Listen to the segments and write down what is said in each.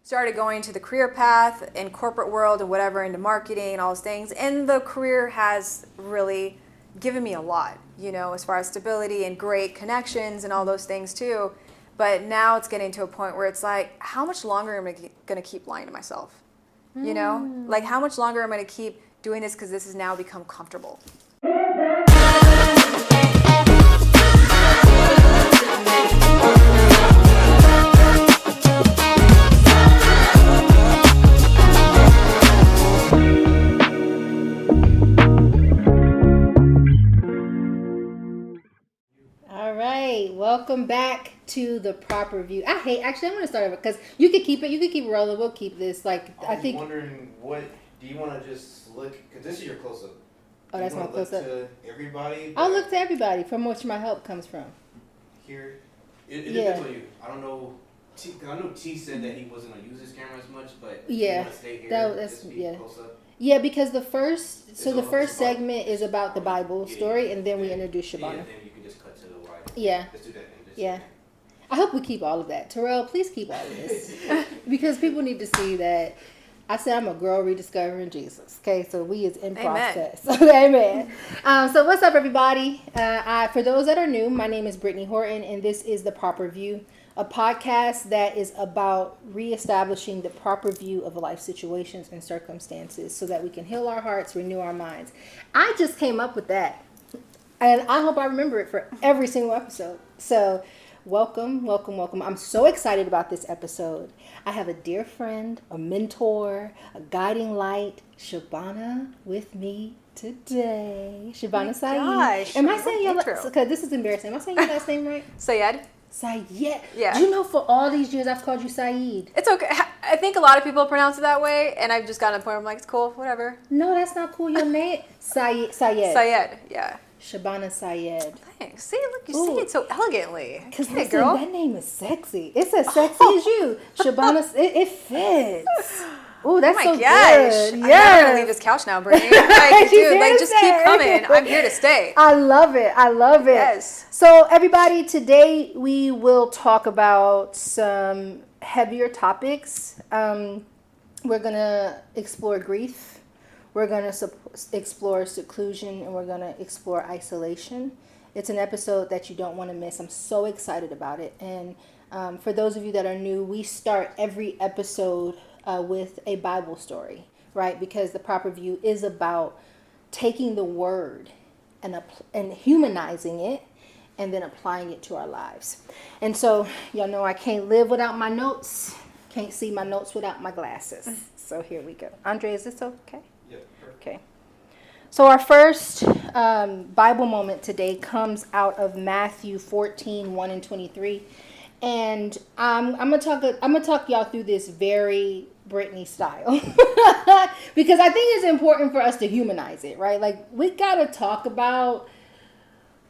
started going to the career path in corporate world and whatever, into marketing and all those things. And the career has really given me a lot, as far as stability and great connections and all those things too. But now it's getting to a point where it's like, how much longer am I going to keep lying to myself? Like how much longer am I going to keep doing this because this has now become comfortable? Welcome back to the proper view. I'm going to start over because you could keep it. You could keep it rolling. We'll keep this. I think. Wondering do you want to just look? Because this is your close up. Oh, that's my close up. To everybody. I'll look to everybody from which my help comes from. Here, it depends on you. I don't know. I know T said that he wasn't gonna use his camera as much, but yeah, you want to stay here. that's close up. Yeah, because the first segment is about the Bible story, and then we introduce Shabana. Yeah, then you can just cut to the wide. Yeah. Let's do that. Yeah. I hope we keep all of that. Terrell, please keep all of this. Because people need to see that I said I'm a girl rediscovering Jesus. Okay, so we is in process. Amen. So what's up, everybody? For those that are new, my name is Britny Horton, and this is The Proper View, a podcast that is about reestablishing the proper view of life situations and circumstances so that we can heal our hearts, renew our minds. I just came up with that, and I hope I remember it for every single episode. So welcome. I'm so excited about this episode. I have a dear friend, a mentor, a guiding light, Shabana, with me today. Shabana Syed. Gosh, am I saying your last name? Because this is embarrassing. Am I saying your last name right? Syed. Syed. Yeah. Do you know for all these years I've called you Syed? It's okay. I think a lot of people pronounce it that way, and I've just gotten to the point where I'm like, it's cool, whatever. No, that's not cool. Your name? Syed. Syed, yeah. Shabana Syed. Thanks. See, look, you say it so elegantly. Because girl, that name is sexy. It's as sexy as you. Shabana, it fits. Ooh, that's so gosh. good. I'm not going to leave this couch now, Britny. Like, dude, just keep coming. I'm here to stay. I love it. Yes. So, everybody, today we will talk about some heavier topics. We're going to explore grief. We're going to explore seclusion, and we're going to explore isolation. It's an episode that you don't want to miss. I'm so excited about it. And for those of you that are new, we start every episode with a Bible story, right? Because the proper view is about taking the word and humanizing it and then applying it to our lives. And so, y'all know I can't live without my notes. Can't see my notes without my glasses. So here we go. Andre, is this okay? Okay. So our first Bible moment today comes out of Matthew 14, 1 and 23. And I'm gonna talk y'all through this very Britney style. Because I think it's important for us to humanize it, right? Like, we gotta talk about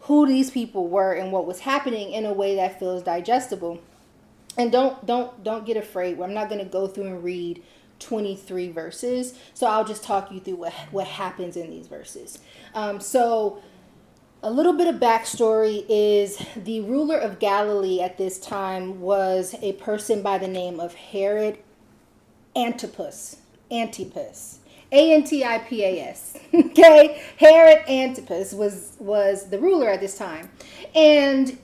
who these people were and what was happening in a way that feels digestible. And don't get afraid. I'm not gonna go through and read 23 verses, so I'll just talk you through what happens in these verses. So a little bit of backstory is the ruler of Galilee at this time was a person by the name of Herod Antipas, Antipas, okay, Herod Antipas was the ruler at this time. And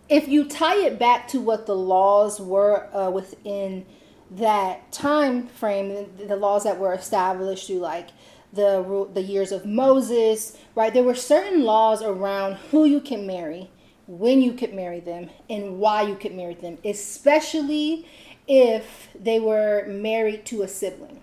if you tie it back to what the laws were within that time frame, the laws that were established through like the years of Moses, right? There were certain laws around who you can marry, when you could marry them, and why you could marry them, especially if they were married to a sibling.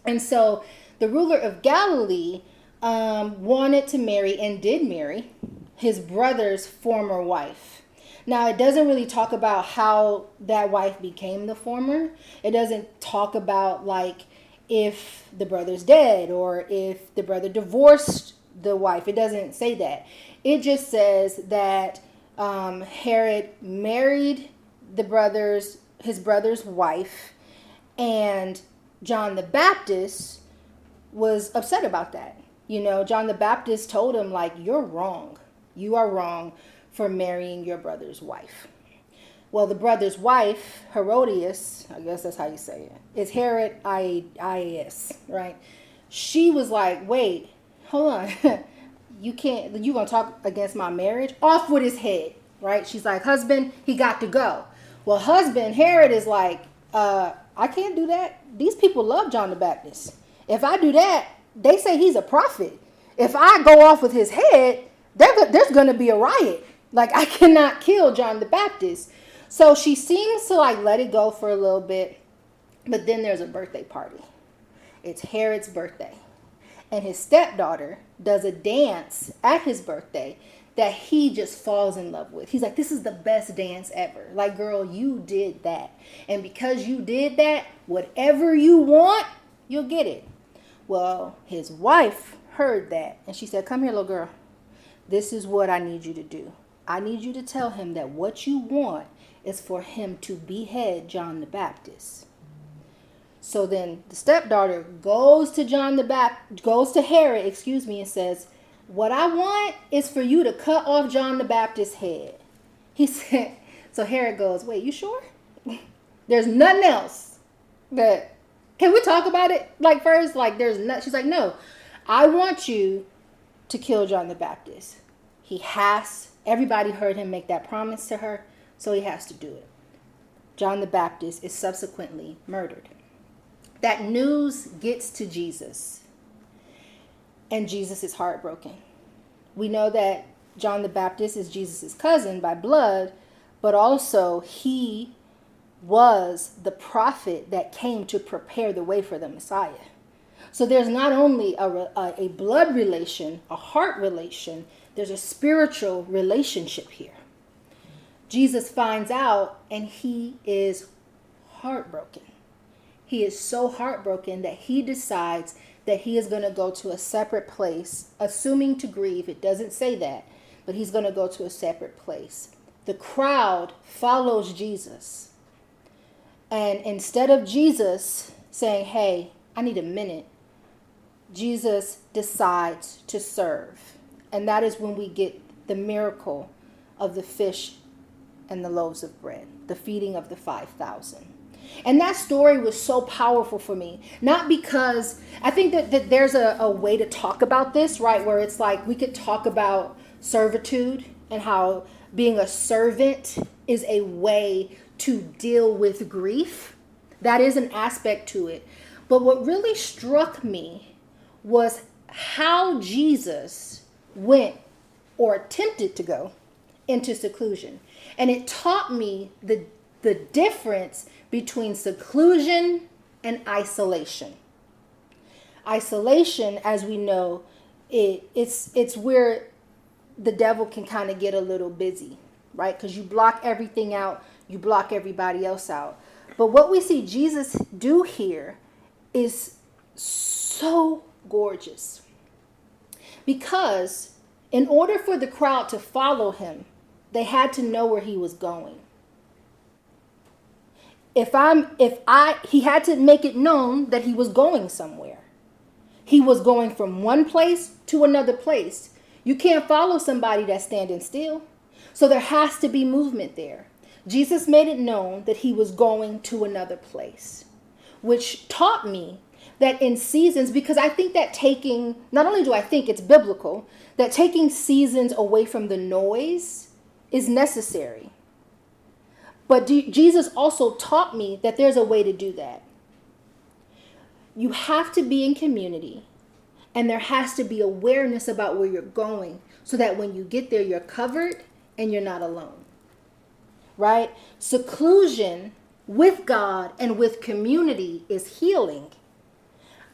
And so the ruler of Galilee wanted to marry and did marry his brother's former wife. Now, it doesn't really talk about how that wife became the former. It doesn't talk about, like, if the brother's dead or if the brother divorced the wife. It doesn't say that. It just says that Herod married his brother's wife, and John the Baptist was upset about that. John the Baptist told him, like, you're wrong. You are wrong for marrying your brother's wife. Well, the brother's wife, Herodias, I guess that's how you say it, is Herod IAS, right? She was like, wait, hold on. You gonna talk against my marriage? Off with his head, right? She's like, husband, he got to go. Well, husband, Herod is like, I can't do that. These people love John the Baptist. If I do that, they say he's a prophet. If I go off with his head, there's going to be a riot. Like, I cannot kill John the Baptist. So she seems to like let it go for a little bit. But then there's a birthday party. It's Herod's birthday. And his stepdaughter does a dance at his birthday that he just falls in love with. He's like, this is the best dance ever. Like, girl, you did that. And because you did that, whatever you want, you'll get it. Well, his wife heard that. And she said, come here, little girl. This is what I need you to do. I need you to tell him that what you want is for him to behead John the Baptist. So then the stepdaughter goes to Herod, and says, what I want is for you to cut off John the Baptist's head. He said, so Herod goes, wait, you sure? There's nothing else can we talk about it? Like first, like there's not, she's like, no, I want you to kill John the Baptist. Everybody heard him make that promise to her, so he has to do it. John the Baptist is subsequently murdered. That news gets to Jesus, and Jesus is heartbroken. We know that John the Baptist is Jesus' cousin by blood, but also he was the prophet that came to prepare the way for the Messiah. So there's not only a blood relation, a heart relation, there's a spiritual relationship here. Jesus finds out and he is heartbroken. He is so heartbroken that he decides that he is going to go to a separate place, assuming to grieve. It doesn't say that, but he's going to go to a separate place. The crowd follows Jesus. And instead of Jesus saying, hey, I need a minute, Jesus decides to serve. And that is when we get the miracle of the fish and the loaves of bread, the feeding of the 5,000. And that story was so powerful for me. Not because I think that there's a way to talk about this, right? Where it's like we could talk about servitude and how being a servant is a way to deal with grief. That is an aspect to it. But what really struck me was how Jesus went or attempted to go into seclusion. And it taught me the difference between seclusion and isolation. Isolation, as we know, it's where the devil can kind of get a little busy, right? Because you block everything out, you block everybody else out. But what we see Jesus do here is so gorgeous. Because in order for the crowd to follow him, they had to know where he was going. He had to make it known that he was going somewhere. He was going from one place to another place. You can't follow somebody that's standing still. So there has to be movement there. Jesus made it known that he was going to another place, which taught me that in seasons, because I think that not only do I think it's biblical, that taking seasons away from the noise is necessary. But Jesus also taught me that there's a way to do that. You have to be in community, and there has to be awareness about where you're going so that when you get there, you're covered and you're not alone. Right? Seclusion with God and with community is healing.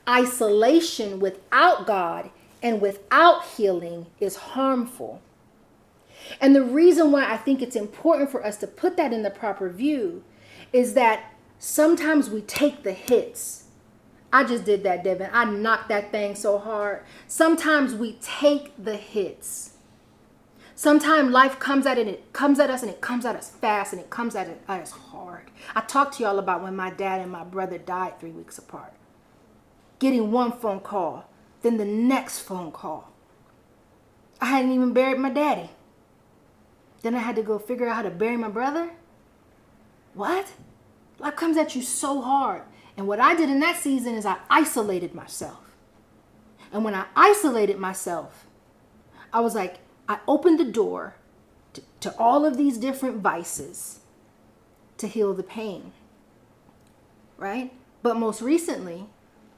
Isolation without God and without healing is harmful. And the reason why I think it's important for us to put that in the proper view is that sometimes we take the hits. I just did that, Devin. I knocked that thing so hard. Sometimes we take the hits. Sometimes life comes at us and it comes at us fast and it comes at us hard. I talked to y'all about when my dad and my brother died 3 weeks apart. Getting one phone call, then the next phone call. I hadn't even buried my daddy. Then I had to go figure out how to bury my brother. what? Life comes at you so hard. And what I did in that season is I isolated myself. And when I isolated myself, I was like, I opened the door to all of these different vices to heal the pain, right? But most recently,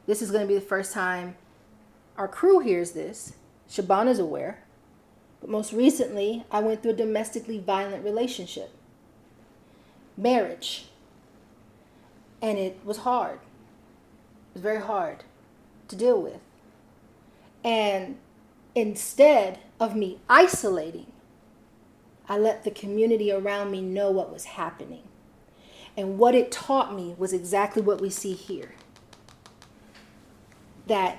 this is going to be the first time our crew hears this. Shabana's aware. But most recently, I went through a domestically violent relationship. Marriage. And it was hard. It was very hard to deal with. And instead of me isolating, I let the community around me know what was happening. And what it taught me was exactly what we see here. That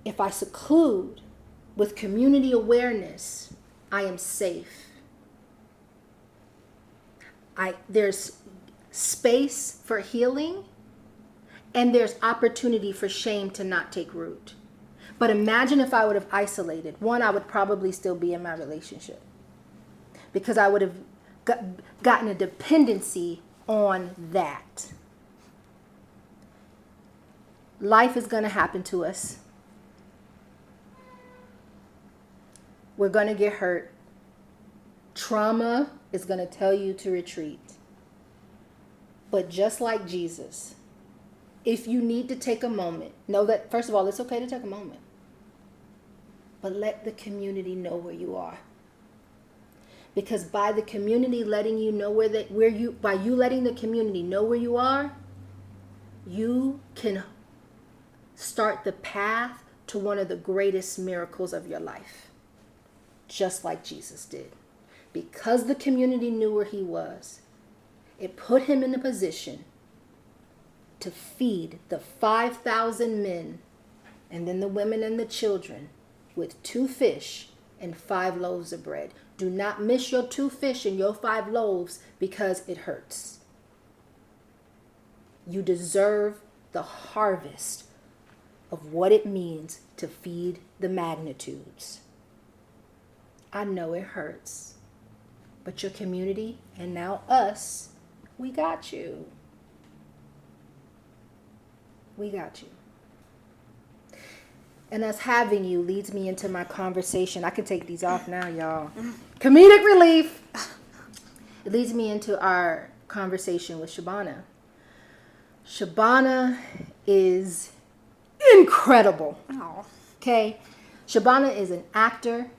if I seclude with community awareness, I am safe. There's space for healing, and there's opportunity for shame to not take root. But imagine if I would have isolated. One, I would probably still be in my relationship because I would have gotten a dependency on that. Life is going to happen to us. We're going to get hurt. Trauma is going to tell you to retreat. But just like Jesus, if you need to take a moment, know that, first of all, it's okay to take a moment. But let the community know where you are. Because by the community letting you know by you letting the community know where you are, you can start the path to one of the greatest miracles of your life. Just like Jesus did. Because the community knew where he was, it put him in a position to feed the 5,000 men and then the women and the children with 2 fish and 5 loaves of bread. Do not miss your 2 fish and your 5 loaves because it hurts. You deserve the harvest of what it means to feed the magnitudes. I know it hurts, but your community and now us, we got you. We got you. And us having you leads me into my conversation. I can take these off now, y'all. Comedic relief. It leads me into our conversation with Shabana. Shabana is incredible. Oh. Okay? Shabana is an actor.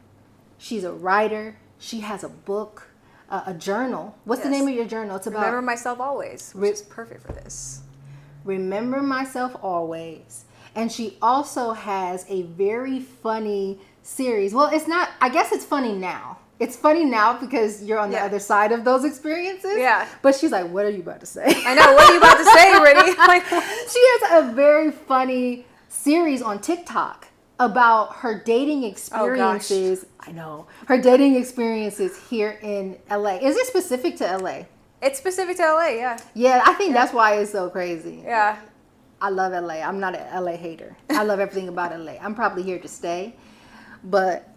She's a writer. She has a book, a journal. What's the name of your journal? It's about Remember Myself Always, which is perfect for this. Remember Myself Always. And she also has a very funny series. Well, it's not, I guess it's funny now. It's funny now because you're on the other side of those experiences. Yeah. But she's like, what are you about to say? I know, what are you about to say, Britny? Like, she has a very funny series on TikTok about her dating experiences. Oh, I know. Her dating experiences here in LA. Is it specific to LA? it's specific to LA, yeah. Yeah, I think that's why it's so crazy. Yeah. I love LA. I'm not an LA hater. I love everything about LA. I'm probably here to stay. But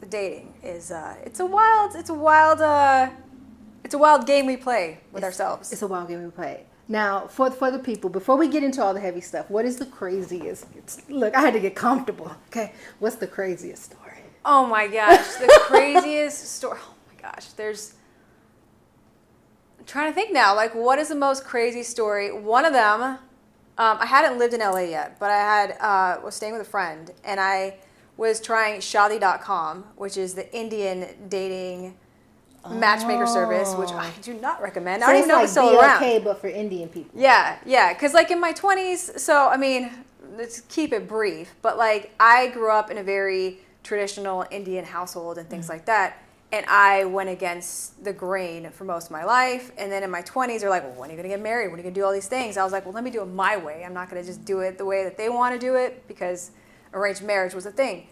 The dating is it's a wild game we play with ourselves. It's a wild game we play. Now, for the people, before we get into all the heavy stuff, what is the craziest? Look, I had to get comfortable. Okay, what's the craziest story? Oh my gosh, the craziest story. Oh my gosh, I'm trying to think now. Like, what is the most crazy story? One of them, I hadn't lived in LA yet, but I was staying with a friend, and I was trying Shadi.com, which is the Indian dating matchmaker service, which I do not recommend. So I don't even know if it's still BLK, around. but for Indian people. Yeah, because like in my 20s, so I mean, let's keep it brief, but like I grew up in a very traditional Indian household and things like that, and I went against the grain for most of my life, and then in my 20s, they're like, well, when are you going to get married? When are you going to do all these things? I was like, well, let me do it my way. I'm not going to just do it the way that they want to do it, because arranged marriage was a thing.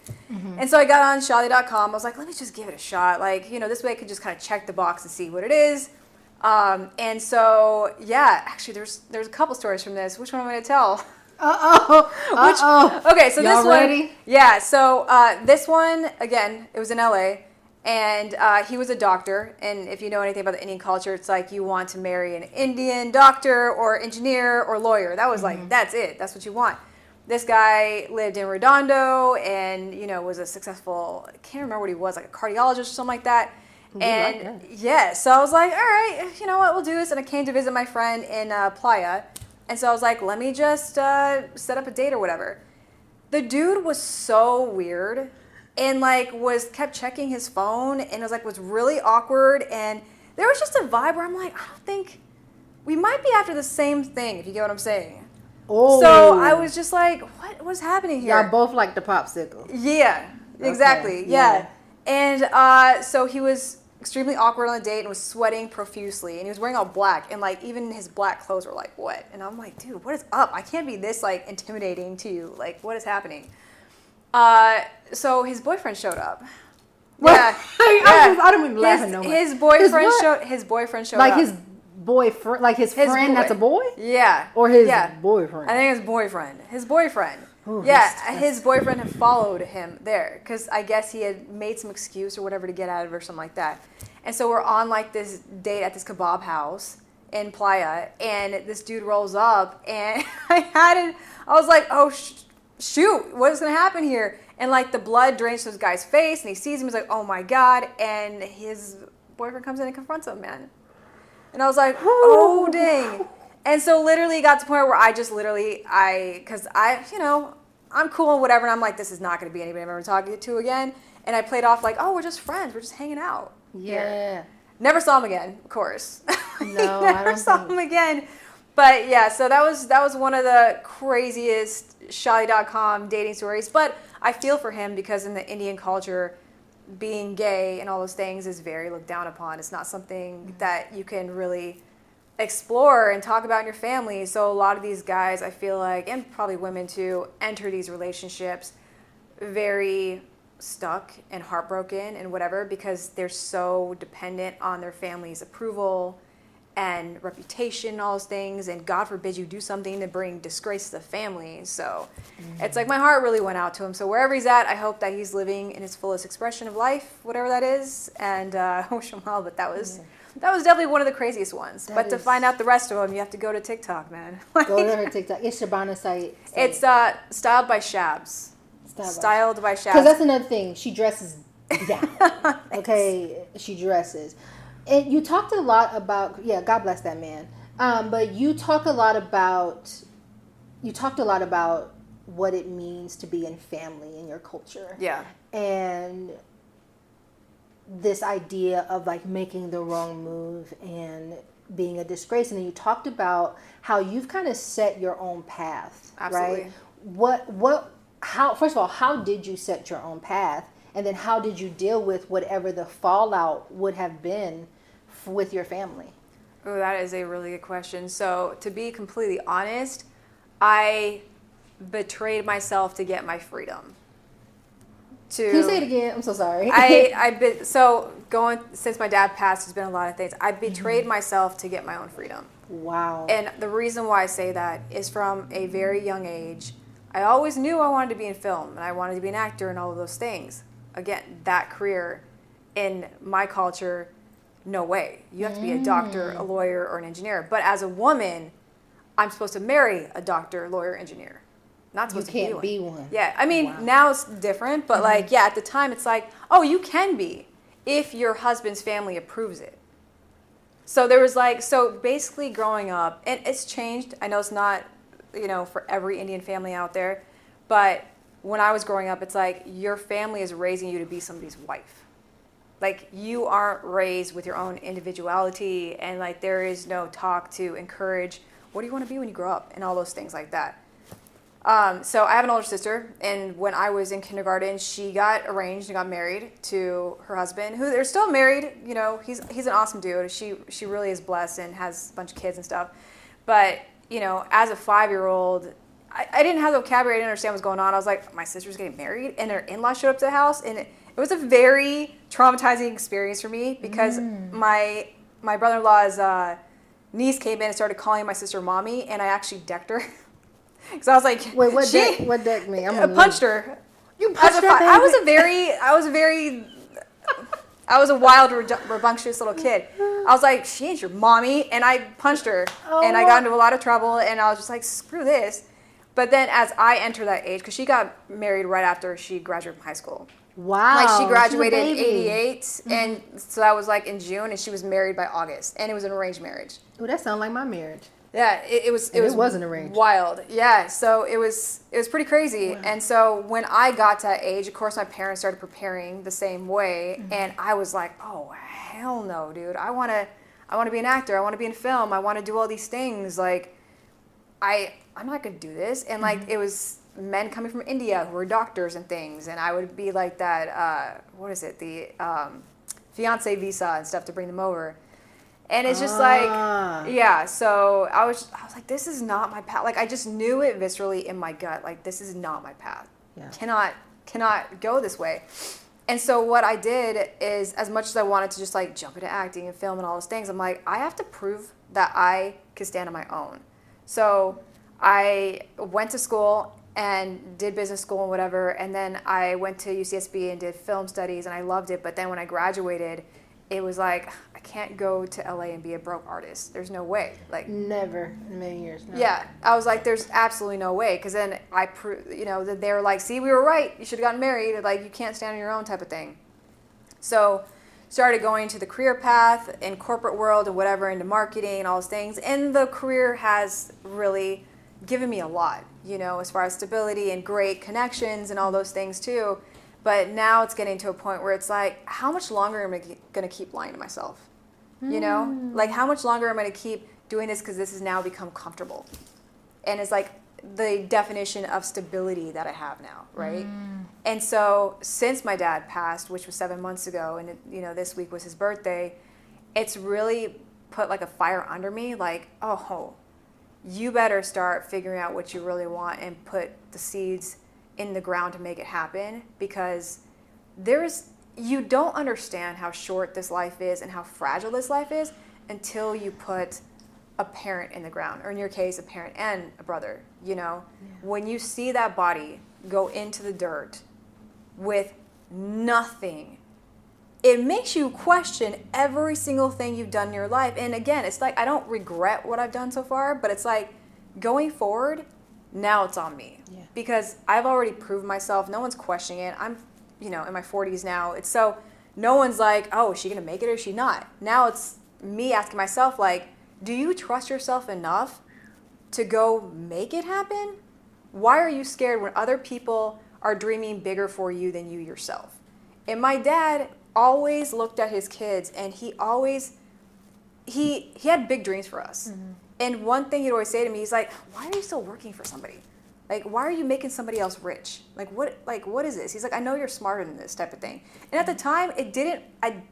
And so I got on Shadi.com. I was like, let me just give it a shot. Like, this way I could just kind of check the box and see what it is. And so, yeah, actually there's a couple stories from this. Which one am I going to tell? Okay, so Y'all this one. ready? Yeah, so this one, again, it was in LA. And he was a doctor. And if you know anything about the Indian culture, it's like you want to marry an Indian doctor or engineer or lawyer. That was like, that's it. That's what you want. This guy lived in Redondo and, was a successful, I can't remember what he was, like a cardiologist or something like that. And yeah, so I was like, all right, you know what, we'll do this. And I came to visit my friend in Playa. And so I was like, let me just set up a date or whatever. The dude was so weird and like kept checking his phone and was really awkward. And there was just a vibe where I'm like, I don't think we might be after the same thing, if you get what I'm saying. Oh. So I was just like, what's happening here? Y'all both like the popsicle. Yeah, exactly. Okay, yeah. And so he was extremely awkward on the date and was sweating profusely. And he was wearing all black. And like even his black clothes were like wet. And I'm like, dude, what is up? I can't be this like intimidating to you. Like, what is happening? So his boyfriend showed up. What? Yeah. I don't even laugh at no one. His boyfriend showed like up. his boyfriend, like his friend that's a boy? Yeah. Or his boyfriend? I think his boyfriend. His boyfriend. Ooh, his boyfriend had followed him there because I guess he had made some excuse or whatever to get out of it or something like that. And so we're on like this date at this kebab house in Playa, and this dude rolls up, and I was like, oh shoot, what is gonna happen here? And like the blood drains to this guy's face, and he sees him. He's like, oh my god! And his boyfriend comes in and confronts him, man. And I was like, oh, dang. And so literally it got to the point where because I'm cool and whatever. And I'm like, this is not going to be anybody I'm ever talking to again. And I played off like, oh, we're just friends. We're just hanging out. Yeah. Never saw him again, of course. No, Never saw him again. But yeah, so that was one of the craziest Shali.com dating stories. But I feel for him because in the Indian culture, being gay and all those things is very looked down upon. It's not something that you can really explore and talk about in your family. So a lot of these guys, I feel like, and probably women too, enter these relationships very stuck and heartbroken and whatever because they're so dependent on their family's approval and reputation and all those things, and God forbid you do something to bring disgrace to the family. So it's like my heart really went out to him. So wherever he's at, I hope that he's living in his fullest expression of life, whatever that is, and I wish him well. But that was definitely one of the craziest ones. To find out the rest of them, you have to go to TikTok, man. Go to her TikTok. It's Shabana Syed. It's styled by Shabs. Styled by Shabs. Because that's another thing. She dresses down. Okay, she dresses. And you talked a lot about, God bless that man. But you talked a lot about what it means to be in family in your culture. Yeah. And this idea of like making the wrong move and being a disgrace. And then you talked about how you've kind of set your own path. Absolutely. Right? First of all, how did you set your own path? And then how did you deal with whatever the fallout would have been with your family? Oh, that is a really good question. So to be completely honest, I betrayed myself to get my freedom. Can you say it again? I'm so sorry. Since my dad passed, there's been a lot of things. I betrayed myself to get my own freedom. Wow. And the reason why I say that is from a very young age, I always knew I wanted to be in film and I wanted to be an actor and all of those things. Again, that career in my culture, no way. You have to be a doctor, a lawyer, or an engineer. But as a woman, I'm supposed to marry a doctor, lawyer, engineer. Not supposed to be one. You can't be one. Yeah, I mean, now it's different, but at the time it's like, oh, you can be if your husband's family approves it. So there was basically growing up, and it's changed. I know it's not, for every Indian family out there, but when I was growing up, it's like your family is raising you to be somebody's wife. Like, you aren't raised with your own individuality, and like there is no talk to encourage what do you want to be when you grow up and all those things like that. So I have an older sister, and when I was in kindergarten, she got arranged and got married to her husband, who they're still married. He's an awesome dude. She really is blessed and has a bunch of kids and stuff. But as a 5-year-old, I didn't have the vocabulary. I didn't understand what was going on. I was like, my sister's getting married, and their in-laws showed up to the house, and it was a very traumatizing experience for me because my brother-in-law's niece came in and started calling my sister mommy, and I actually decked her. Because I was like, wait, what decked me? I punched her. You punched her, baby? I was a very I was a wild, rambunctious little kid. I was like, she ain't your mommy. And I punched her. And I got into a lot of trouble. And I was just like, screw this. But then as I entered that age, because she got married right after she graduated from high school. Wow. Like she graduated in 88. And so that was like in June. And she was married by August. And it was an arranged marriage. Oh, that sounds like my marriage. Yeah, it wasn't arranged. Wild. Yeah, so it was pretty crazy. Wow. And so when I got to that age, of course my parents started preparing the same way, and I was like, "Oh, hell no, dude. I want to be an actor. I want to be in film. I want to do all these things. Like I'm not going to do this." And like it was men coming from India who were doctors and things, and I would be like that what is it? The fiance visa and stuff to bring them over. And it's just like, yeah, so I was like, this is not my path. Like, I just knew it viscerally in my gut. Like, this is not my path. Yeah. Cannot go this way. And so what I did is, as much as I wanted to just like jump into acting and film and all those things, I'm like, I have to prove that I can stand on my own. So I went to school and did business school and whatever. And then I went to UCSB and did film studies, and I loved it. But then when I graduated, it was like, I can't go to LA and be a broke artist. There's no way. Like never in a million years. No. Yeah, I was like, there's absolutely no way. Because then they were like, see, we were right. You should have gotten married. Like, you can't stand on your own type of thing. So started going to the career path in corporate world and whatever, into marketing and all those things. And the career has really given me a lot, as far as stability and great connections and all those things too. But now it's getting to a point where it's like, how much longer am I going to keep lying to myself? Like, how much longer am I going to keep doing this because this has now become comfortable? And it's like the definition of stability that I have now, right? And so since my dad passed, which was 7 months ago, and this week was his birthday, it's really put like a fire under me, like, oh, you better start figuring out what you really want and put the seeds in the ground to make it happen, because you don't understand how short this life is and how fragile this life is until you put a parent in the ground, or in your case, a parent and a brother. When you see that body go into the dirt with nothing, it makes you question every single thing you've done in your life. And again, it's like, I don't regret what I've done so far, but it's like, going forward, now it's on me. Yeah. Because I've already proved myself. No one's questioning it. I'm, in my 40s now. It's so, no one's like, oh, is she going to make it or is she not? Now it's me asking myself, like, do you trust yourself enough to go make it happen? Why are you scared when other people are dreaming bigger for you than you yourself? And my dad always looked at his kids, and he had big dreams for us. And one thing he'd always say to me, he's like, why are you still working for somebody? Like, why are you making somebody else rich? Like, what is this? He's like, I know you're smarter than this type of thing. And at the time, I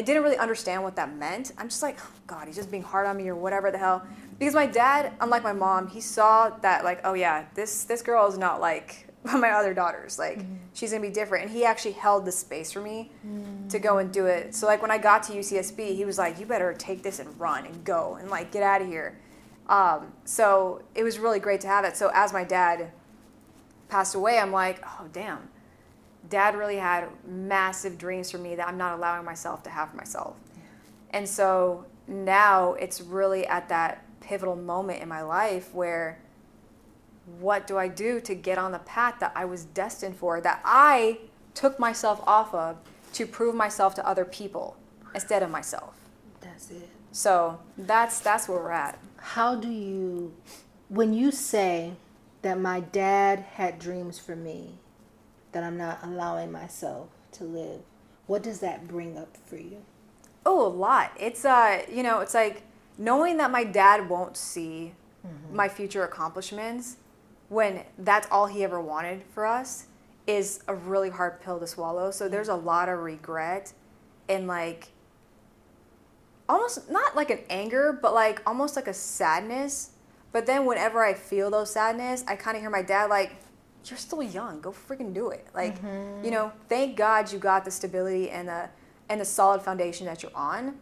didn't really understand what that meant. I'm just like, oh, God, he's just being hard on me or whatever the hell. Because my dad, unlike my mom, he saw that, like, oh yeah, this girl is not like my other daughters. Like, she's going to be different. And he actually held the space for me to go and do it. So, like, when I got to UCSB, he was like, you better take this and run and go and, like, get out of here. So it was really great to have that. So as my dad passed away, I'm like, oh, damn. Dad really had massive dreams for me that I'm not allowing myself to have for myself. Yeah. And so now it's really at that pivotal moment in my life where, what do I do to get on the path that I was destined for, that I took myself off of to prove myself to other people instead of myself? That's it. So that's where we're at. How do you, when you say that my dad had dreams for me that I'm not allowing myself to live, what does that bring up for you? Oh, a lot. It's it's like knowing that my dad won't see my future accomplishments when that's all he ever wanted for us is a really hard pill to swallow. So there's a lot of regret and like almost not like an anger, but like almost like a sadness. But then whenever I feel those sadness, I kind of hear my dad like, you're still young, go freaking do it. Like, thank God you got the stability and the solid foundation that you're on.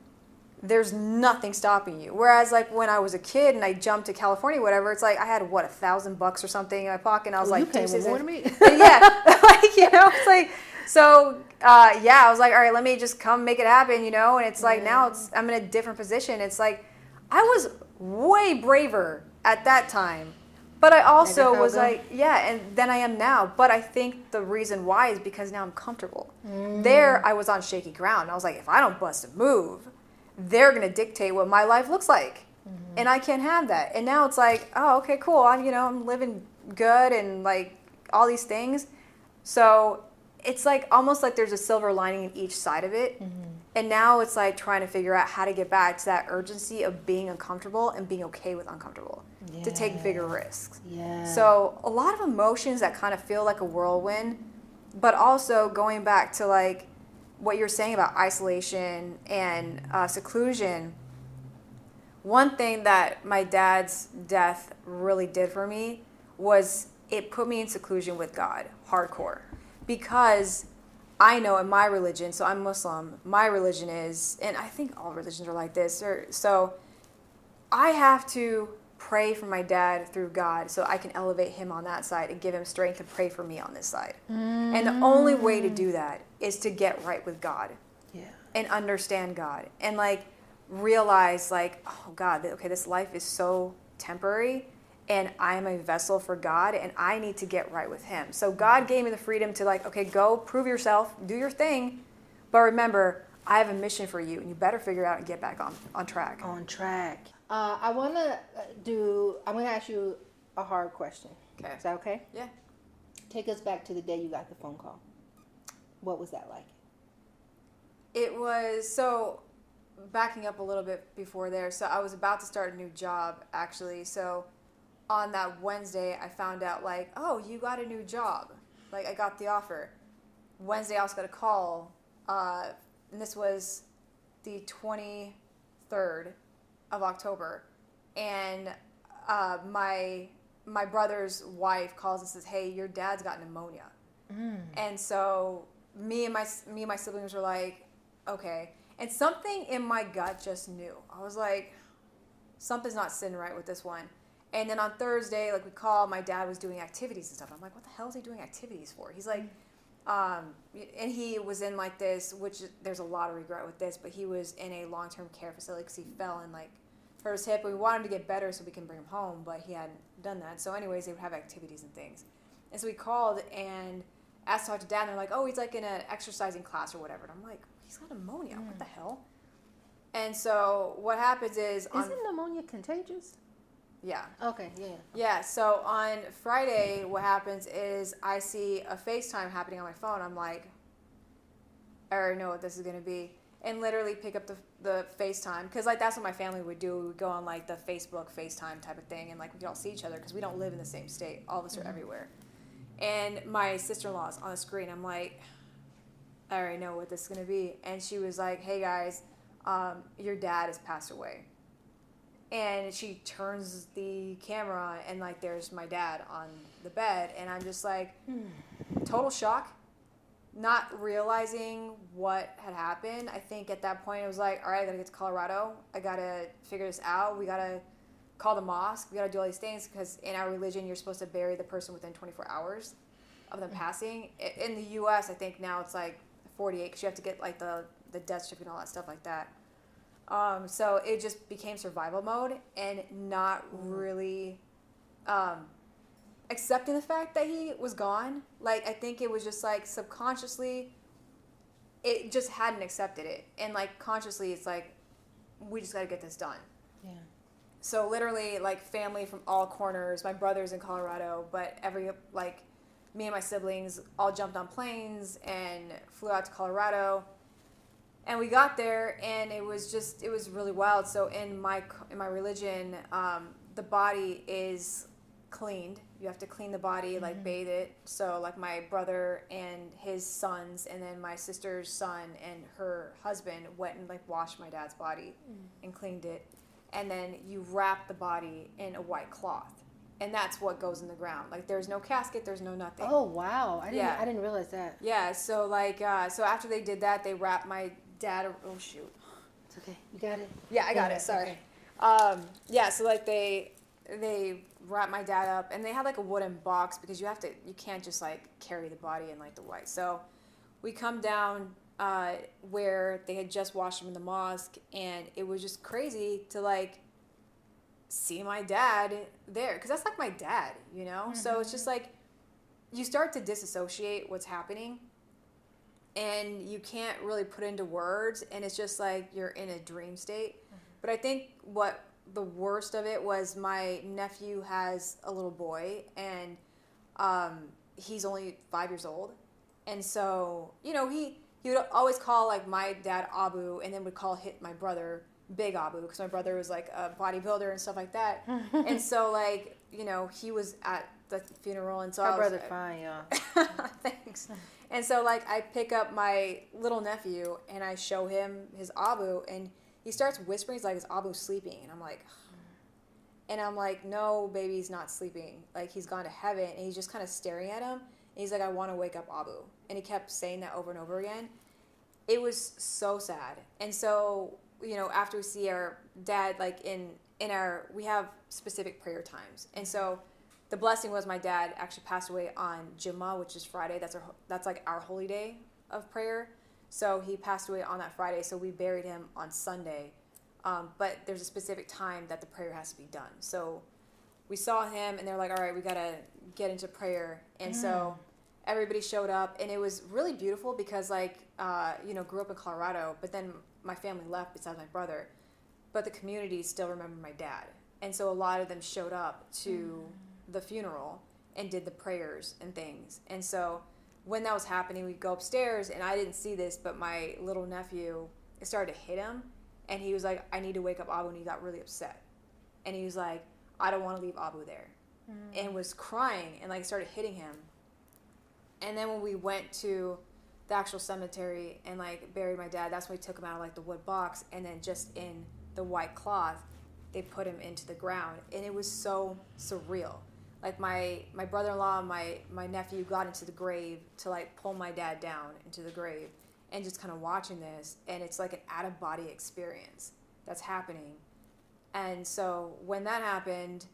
There's nothing stopping you. Whereas like when I was a kid and I jumped to California, whatever, it's like I had $1,000 or something in my pocket, and I was like, you came with more to me. Yeah, like it's like So I was like, all right, let me just come make it happen, and it's like now I'm in a different position. It's like I was way braver at that time, but I also was like, and then I am now. But I think the reason why is because now I'm comfortable. There I was on shaky ground. I was like, if I don't bust a move, they're gonna dictate what my life looks like, and I can't have that. And now it's like, oh, okay, cool. I'm living good and like all these things. So it's like almost like there's a silver lining in each side of it. And now it's like trying to figure out how to get back to that urgency of being uncomfortable and being okay with uncomfortable, to take bigger risks. So a lot of emotions that kind of feel like a whirlwind, but also going back to like what you're saying about isolation and seclusion. One thing that my dad's death really did for me was it put me in seclusion with God, hardcore. Because I know in my religion, so I'm Muslim, my religion is, and I think all religions are like this, so I have to pray for my dad through God so I can elevate him on that side and give him strength to pray for me on this side. And the only way to do that is to get right with God and understand God and like realize like, oh God, okay, this life is so temporary. And I'm a vessel for God, and I need to get right with him. So God gave me the freedom to like, okay, go prove yourself, do your thing. But remember, I have a mission for you, and you better figure it out and get back on track. On track. I'm going to ask you a hard question. Okay. Is that okay? Yeah. Take us back to the day you got the phone call. What was that like? It was, so backing up a little bit before there, so I was about to start a new job, actually. So on that Wednesday, I found out like, oh, you got a new job. Like I got the offer. Wednesday, I also got a call, and this was the 23rd of October, and my brother's wife calls and says, "Hey, your dad's got pneumonia." And so me and my siblings were like, "Okay." And something in my gut just knew. I was like, something's not sitting right with this one. And then on Thursday, like we called, my dad was doing activities and stuff. I'm like, what the hell is he doing activities for? He's like, and he was in like this, which there's a lot of regret with this, but he was in a long-term care facility because he fell and like hurt his hip. And we wanted him to get better so we can bring him home, but he hadn't done that. So anyways, they would have activities and things. And so we called and asked to talk to dad, and they're like, oh, he's like in an exercising class or whatever. And I'm like, he's got pneumonia. What the hell? And so what happens is... Isn't pneumonia contagious? Yeah. Okay, yeah. Yeah, so on Friday, what happens is I see a FaceTime happening on my phone. I'm like, I already know what this is going to be. And literally pick up the FaceTime. Because, like, that's what my family would do. We would go on, like, the Facebook FaceTime type of thing. And, like, we could all see each other because we don't live in the same state. All of us are everywhere. And my sister-in-law's on the screen. I'm like, I already know what this is going to be. And she was like, hey, guys, your dad has passed away. And she turns the camera on, and like there's my dad on the bed, and I'm just like total shock, not realizing what had happened. I think at that point it was like, all right, I gotta get to Colorado, I gotta figure this out, we gotta call the mosque, we gotta do all these things, because in our religion you're supposed to bury the person within 24 hours of them passing. In the US I think now it's like 48, because you have to get like the death certificate and all that stuff like that. So it just became survival mode and not really accepting the fact that he was gone. Like, I think it was just like subconsciously, it just hadn't accepted it. And like consciously, it's like, we just got to get this done. Yeah. So literally, like, family from all corners, my brother's in Colorado, but me and my siblings all jumped on planes and flew out to Colorado. And we got there, and it was really wild. So in my religion, the body is cleaned. You have to clean the body, like bathe it. So like my brother and his sons, and then my sister's son and her husband went and like washed my dad's body and cleaned it. And then you wrap the body in a white cloth. And that's what goes in the ground. Like, there's no casket, there's no nothing. Oh, wow. I didn't realize that. Yeah, so like, so after they did that, they wrapped my dad, oh shoot. It's okay. You got it? Yeah, I got it, sorry. Okay. Yeah, so like they wrapped my dad up, and they had like a wooden box, because you can't just like carry the body in like the white. So we come down where they had just washed him in the mosque, and it was just crazy to like see my dad there, because that's like my dad, you know. So it's just like you start to disassociate what's happening, and you can't really put into words, and it's just like you're in a dream state. But I think what the worst of it was, my nephew has a little boy, and he's only 5 years old, and so you know he would always call like my dad Abu, and then would call my brother Big Abu, because my brother was like a bodybuilder and stuff like that. And so like, you know, he was at the funeral, and so Our brother fine, y'all. thanks. And so like I pick up my little nephew and I show him his Abu, and he starts whispering. He's like, "Is Abu sleeping?" And I'm like, "No, baby's not sleeping. Like, he's gone to heaven." And he's just kind of staring at him. And he's like, "I want to wake up Abu." And he kept saying that over and over again. It was so sad. And so, you know, after we see our dad, like we have specific prayer times. And so the blessing was my dad actually passed away on Jummah, which is Friday. That's like our holy day of prayer. So he passed away on that Friday. So we buried him on Sunday. But there's a specific time that the prayer has to be done. So we saw him, and they're like, "All right, we got to get into prayer." And so everybody showed up, and it was really beautiful because, like, you know, grew up in Colorado, but then my family left besides my brother. But the community still remembered my dad. And so a lot of them showed up to the funeral and did the prayers and things. And so when that was happening, we'd go upstairs, and I didn't see this, but my little nephew, it started to hit him. And he was like, "I need to wake up Abu," and he got really upset. And he was like, "I don't want to leave Abu there." And was crying and, like, started hitting him. And then when we went to the actual cemetery and, like, buried my dad, that's when we took him out of, like, the wood box. And then just in the white cloth, they put him into the ground. And it was so surreal. Like, my brother-in-law and my nephew got into the grave to, like, pull my dad down into the grave. And just kind of watching this, and it's like an out-of-body experience that's happening. And so when that happened,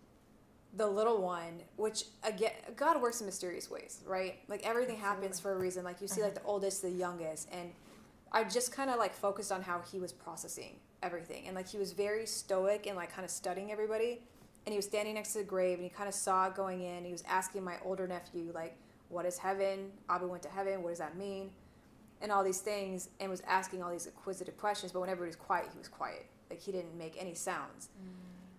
the little one, which again, God works in mysterious ways, right? Like, everything happens for a reason. Like, you see like the oldest, the youngest, and I just kind of like focused on how he was processing everything. And like, he was very stoic and like kind of studying everybody. And he was standing next to the grave, and he kind of saw it going in. He was asking my older nephew, like, "What is heaven? Abu went to heaven. What does that mean?" And all these things, and was asking all these inquisitive questions. But whenever he was quiet, he was quiet. Like, he didn't make any sounds.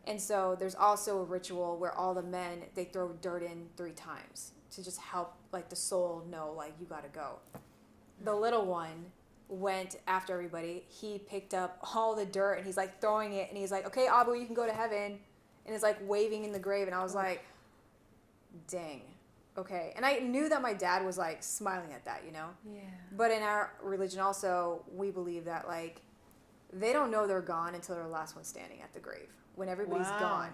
And so there's also a ritual where all the men, they throw dirt in 3 times to just help, like, the soul know, like, you got to go. The little one went after everybody. He picked up all the dirt, and he's, like, throwing it. And he's like, "Okay, Abu, you can go to heaven." And it's, like, waving in the grave. And I was like, dang. Okay. And I knew that my dad was, like, smiling at that, you know? Yeah. But in our religion also, we believe that, like, they don't know they're gone until they're the last one standing at the grave, when everybody's gone.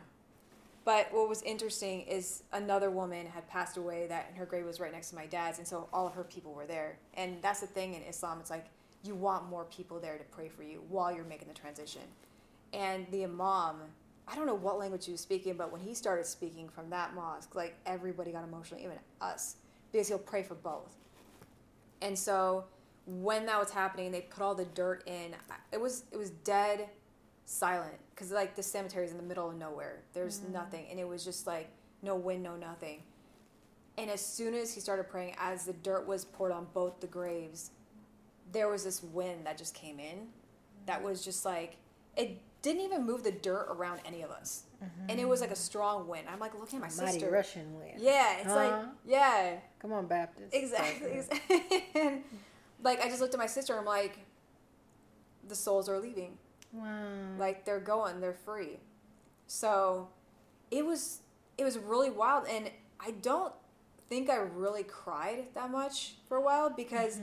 But what was interesting is another woman had passed away and her grave was right next to my dad's, and so all of her people were there. And that's the thing in Islam, it's like you want more people there to pray for you while you're making the transition. And the imam, I don't know what language he was speaking, but when he started speaking from that mosque, like, everybody got emotional, even us, because he'll pray for both. And so when that was happening, they put all the dirt in. It was dead silent, because, like, the cemetery is in the middle of nowhere. There's nothing, and it was just like no wind, no nothing. And as soon as he started praying, as the dirt was poured on both the graves, there was this wind that just came in that was just like, it didn't even move the dirt around any of us. And it was like a strong wind. I'm like looking at my sister. Mighty Russian wind. Yeah, it's like, yeah. Come on, Baptist. Exactly. And like, I just looked at my sister, and I'm like, the souls are leaving. Wow. Like, they're going, they're free. So it was really wild. And I don't think I really cried that much for a while, because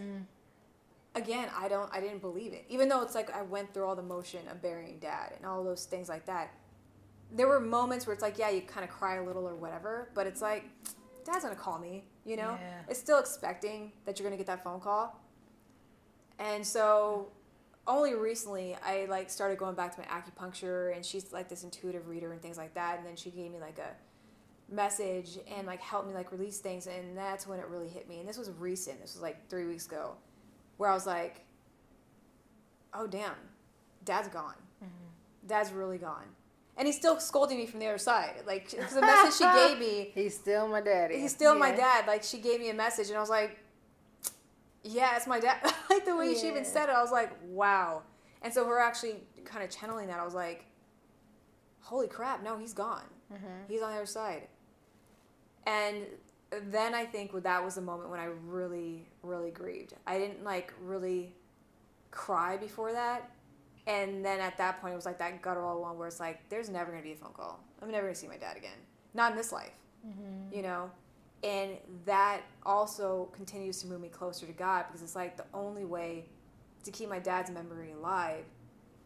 again, I didn't believe it. Even though it's like I went through all the motion of burying dad and all those things like that. There were moments where it's like, yeah, you kind of cry a little or whatever, but it's like, Dad's going to call me, you know? Yeah. It's still expecting that you're going to get that phone call. And so only recently I, like, started going back to my acupuncture, and she's like this intuitive reader and things like that. And then she gave me like a message and like helped me like release things. And that's when it really hit me. And this was recent. This was like 3 weeks ago. where I was like, oh damn, Dad's gone. Dad's really gone. And he's still scolding me from the other side. Like, it's the message she gave me. He's still my daddy. He's still my dad. Like, she gave me a message, and I was like, yeah, it's my dad. Like, the way she even said it, I was like, wow. And so her actually kind of channeling that, I was like, holy crap, no, he's gone. He's on the other side. And then I think that was the moment when I really, really grieved. I didn't, like, really cry before that. And then at that point, it was like that guttural one where it's like, there's never going to be a phone call. I'm never going to see my dad again. Not in this life, you know? And that also continues to move me closer to God, because it's like the only way to keep my dad's memory alive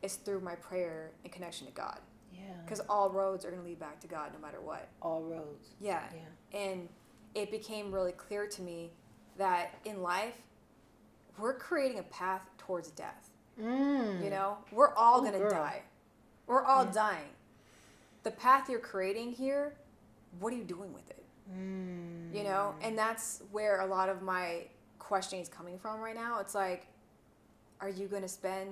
is through my prayer and connection to God. Yeah. Because all roads are going to lead back to God no matter what. All roads. Yeah. And it became really clear to me that in life, we're creating a path towards death. You know, we're all going to die. We're all dying. The path you're creating here, what are you doing with it? You know, and that's where a lot of my questioning is coming from right now. It's like, are you going to spend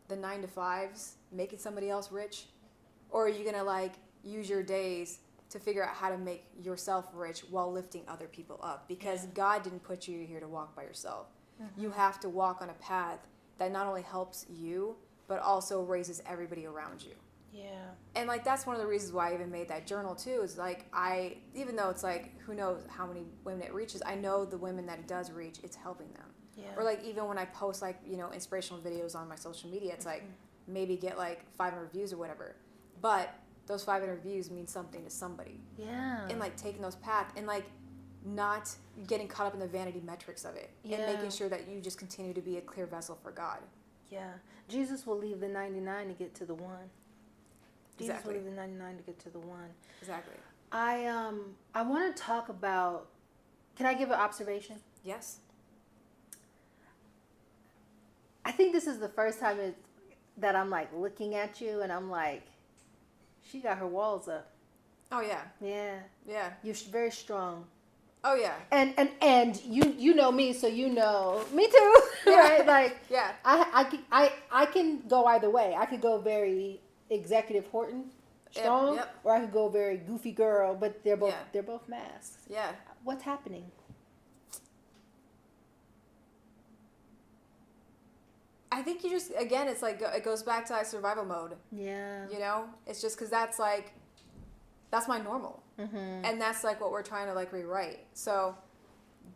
the 9-to-5s making somebody else rich? Or are you going to, like, use your days to figure out how to make yourself rich while lifting other people up? Because God didn't put you here to walk by yourself. You have to walk on a path that not only helps you, but also raises everybody around you. Yeah. And, like, that's one of the reasons why I even made that journal, too, is, like, even though it's, like, who knows how many women it reaches, I know the women that it does reach, it's helping them. Yeah. Or, like, even when I post, like, you know, inspirational videos on my social media, it's, like, maybe get, like, 500 views or whatever. But those 500 views mean something to somebody. Yeah. And, like, taking those paths and, like, not getting caught up in the vanity metrics of it. Yeah. And making sure that you just continue to be a clear vessel for God. Yeah. Jesus will leave the 99 to get to the one. Jesus Exactly. will leave the 99 to get to the one. Exactly. I want to talk about, can I give an observation? Yes. I think this is the first time that I'm, like, looking at you and I'm like, she got her walls up. Oh, yeah. Yeah. Yeah. You're very strong. Oh, yeah. And you know me, so you know me too, right? Like, Yeah. I can go either way. I could go very executive Horton, strong, Yep. or I could go very goofy girl. But they're both masks. Yeah. What's happening? I think you just, again, it's like, it goes back to, like, survival mode. Yeah. You know? It's just because that's, like, that's my normal. And that's, like, what we're trying to, like, rewrite. So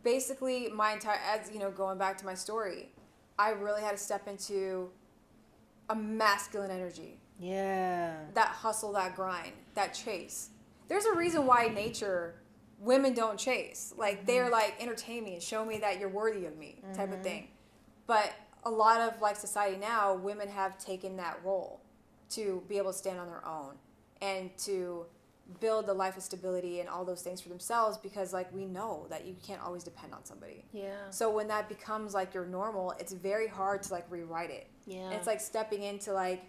basically my entire, as you know, going back to my story, I really had to step into a masculine energy. Yeah. That hustle, that grind, that chase. There's a reason why nature, women don't chase. Like, they're like, entertain me and show me that you're worthy of me type of thing. But a lot of, like, society now, women have taken that role to be able to stand on their own and to build the life of stability and all those things for themselves, because, like, we know that you can't always depend on somebody. Yeah. So when that becomes, like, your normal, it's very hard to, like, rewrite it. Yeah. And it's like stepping into, like,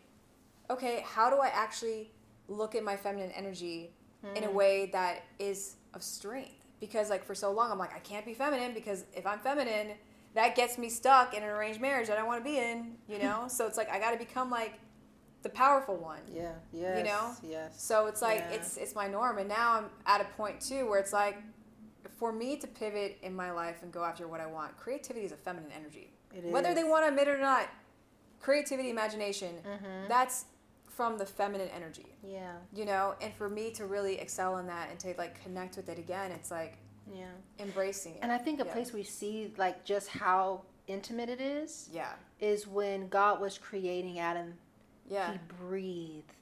okay, how do I actually look at my feminine energy in a way that is of strength? Because, like, for so long I'm like, I can't be feminine, because if I'm feminine, that gets me stuck in an arranged marriage that I want to be in, you know? So it's like, I got to become, like, the powerful one. Yeah. Yes. You know? Yes. So it's like, Yeah. it's my norm. And now I'm at a point, too, where it's like, for me to pivot in my life and go after what I want, creativity is a feminine energy. It Whether is. they want to admit it or not, creativity, imagination, that's from the feminine energy. Yeah. You know? And for me to really excel in that and to, like, connect with it again, it's like Yeah. embracing it. And I think a place we see, like, just how intimate it is when God was creating Adam. Yeah. He breathed.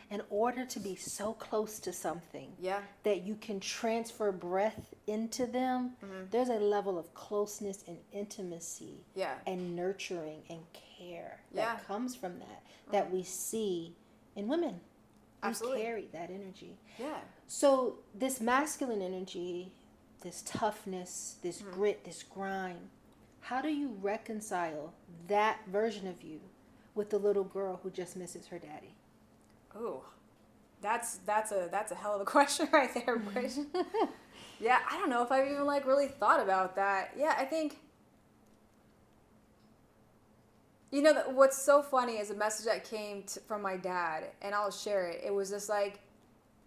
In order to be so close to something that you can transfer breath into them, there's a level of closeness and intimacy and nurturing and care that comes from that we see in women. Absolutely. We carry that energy. Yeah. So this masculine energy, this toughness, this grit, this grind, how do you reconcile that version of you with the little girl who just misses her daddy? Ooh, that's a hell of a question right there, Bridge. Yeah, I don't know if I've even, like, really thought about that. Yeah, I think You know, what's so funny is a message that came from my dad, and I'll share it. It was just like,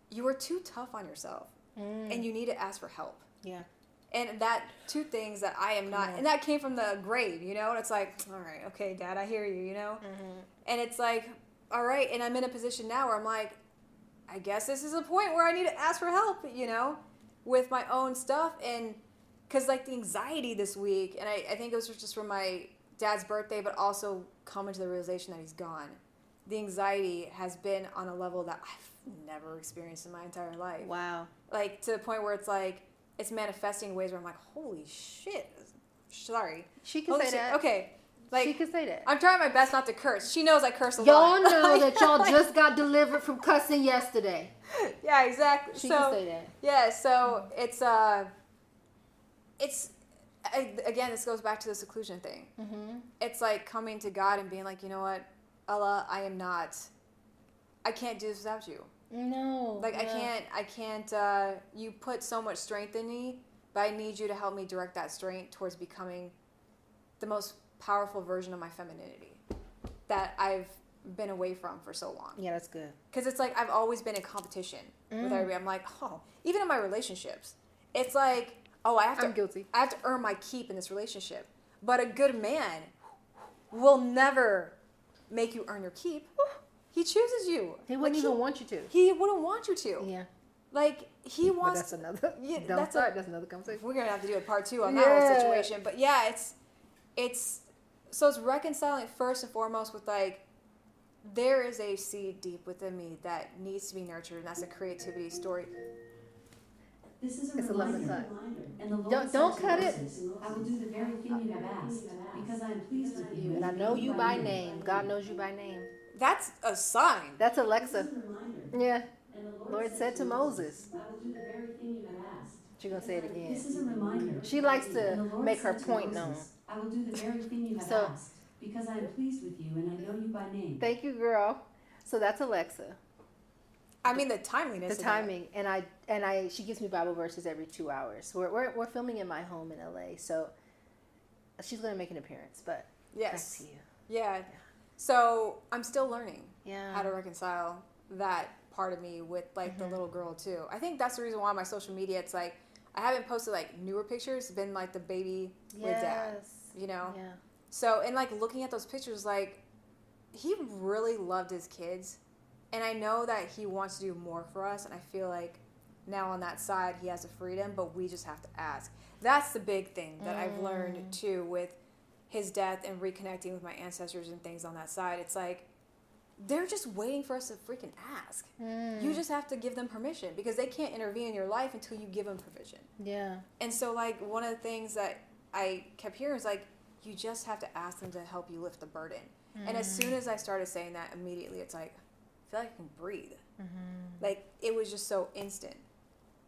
you are too tough on yourself, and you need to ask for help. Yeah. And that two things that I am not, and that came from the grave, you know, and it's like, all right, okay, Dad, I hear you, you know, and it's like, all right, and I'm in a position now where I'm like, I guess this is a point where I need to ask for help, you know, with my own stuff, and because like the anxiety this week, and I think it was just from my dad's birthday, but also coming to the realization that he's gone. The anxiety has been on a level that I've never experienced in my entire life. Wow. Like to the point where it's like, it's manifesting in ways where I'm like, holy shit. Sorry. She can Holy say shit. that. Okay. Like, She can say that. I'm trying my best not to curse. She knows I curse a Y'all lot. know that y'all just got delivered from cussing yesterday. Yeah, exactly. She so, can say that. Yeah, so again, this goes back to the seclusion thing. Mm-hmm. It's like coming to God and being like, you know what, Allah, I can't do this without you. No. Like, I can't, you put so much strength in me, but I need you to help me direct that strength towards becoming the most powerful version of my femininity that I've been away from for so long. Yeah, that's good. Because it's like, I've always been in competition with everybody. I'm like, even in my relationships, it's like, I'm guilty. I have to earn my keep in this relationship. But a good man will never make you earn your keep. He chooses you. He wouldn't even want you to. He wouldn't want you to. Yeah. Like, he But wants... that's another. Yeah, That's another conversation. We're going to have to do a part 2 on that whole situation. But yeah, so it's reconciling first and foremost with like, there is a seed deep within me that needs to be nurtured, and that's a creativity story. This is It's a lovely thought. And the Lord Don't said to cut it. Moses, I will do the very thing you have asked, because I am pleased with you. And I know you by name. God knows you by name. That's a sign. That's This Alexa. is a reminder. Yeah. And the Lord said to Moses. I will do the very thing you have asked. She's going to say it This again. is a reminder. She likes And to the Lord make her said to point Moses, I will do the very thing you have So- asked, because I am pleased with you and I know you by name. Thank you, girl. So that's Alexa. I mean, the timeliness. The of timing, and I she gives me Bible verses every 2 hours. We're filming in my home in LA, so she's gonna make an appearance. But it. Yes. back to you. Yeah. So I'm still learning Yeah. how to reconcile that part of me with like the little girl too. I think that's the reason why on my social media it's like I haven't posted like newer pictures. It's been like the baby with dad. Yes. You know. Yeah. So and like looking at those pictures, like he really loved his kids, and I know that he wants to do more for us. And I feel like now on that side he has the freedom, but we just have to ask. That's the big thing that I've learned too with his death and reconnecting with my ancestors and things on that side. It's like they're just waiting for us to freaking ask. You just have to give them permission because they can't intervene in your life until you give them permission. Yeah. And so like one of the things that I kept hearing is like you just have to ask them to help you lift the burden. And as soon as I started saying that, immediately it's like I feel like I can breathe. Like it was just so instant.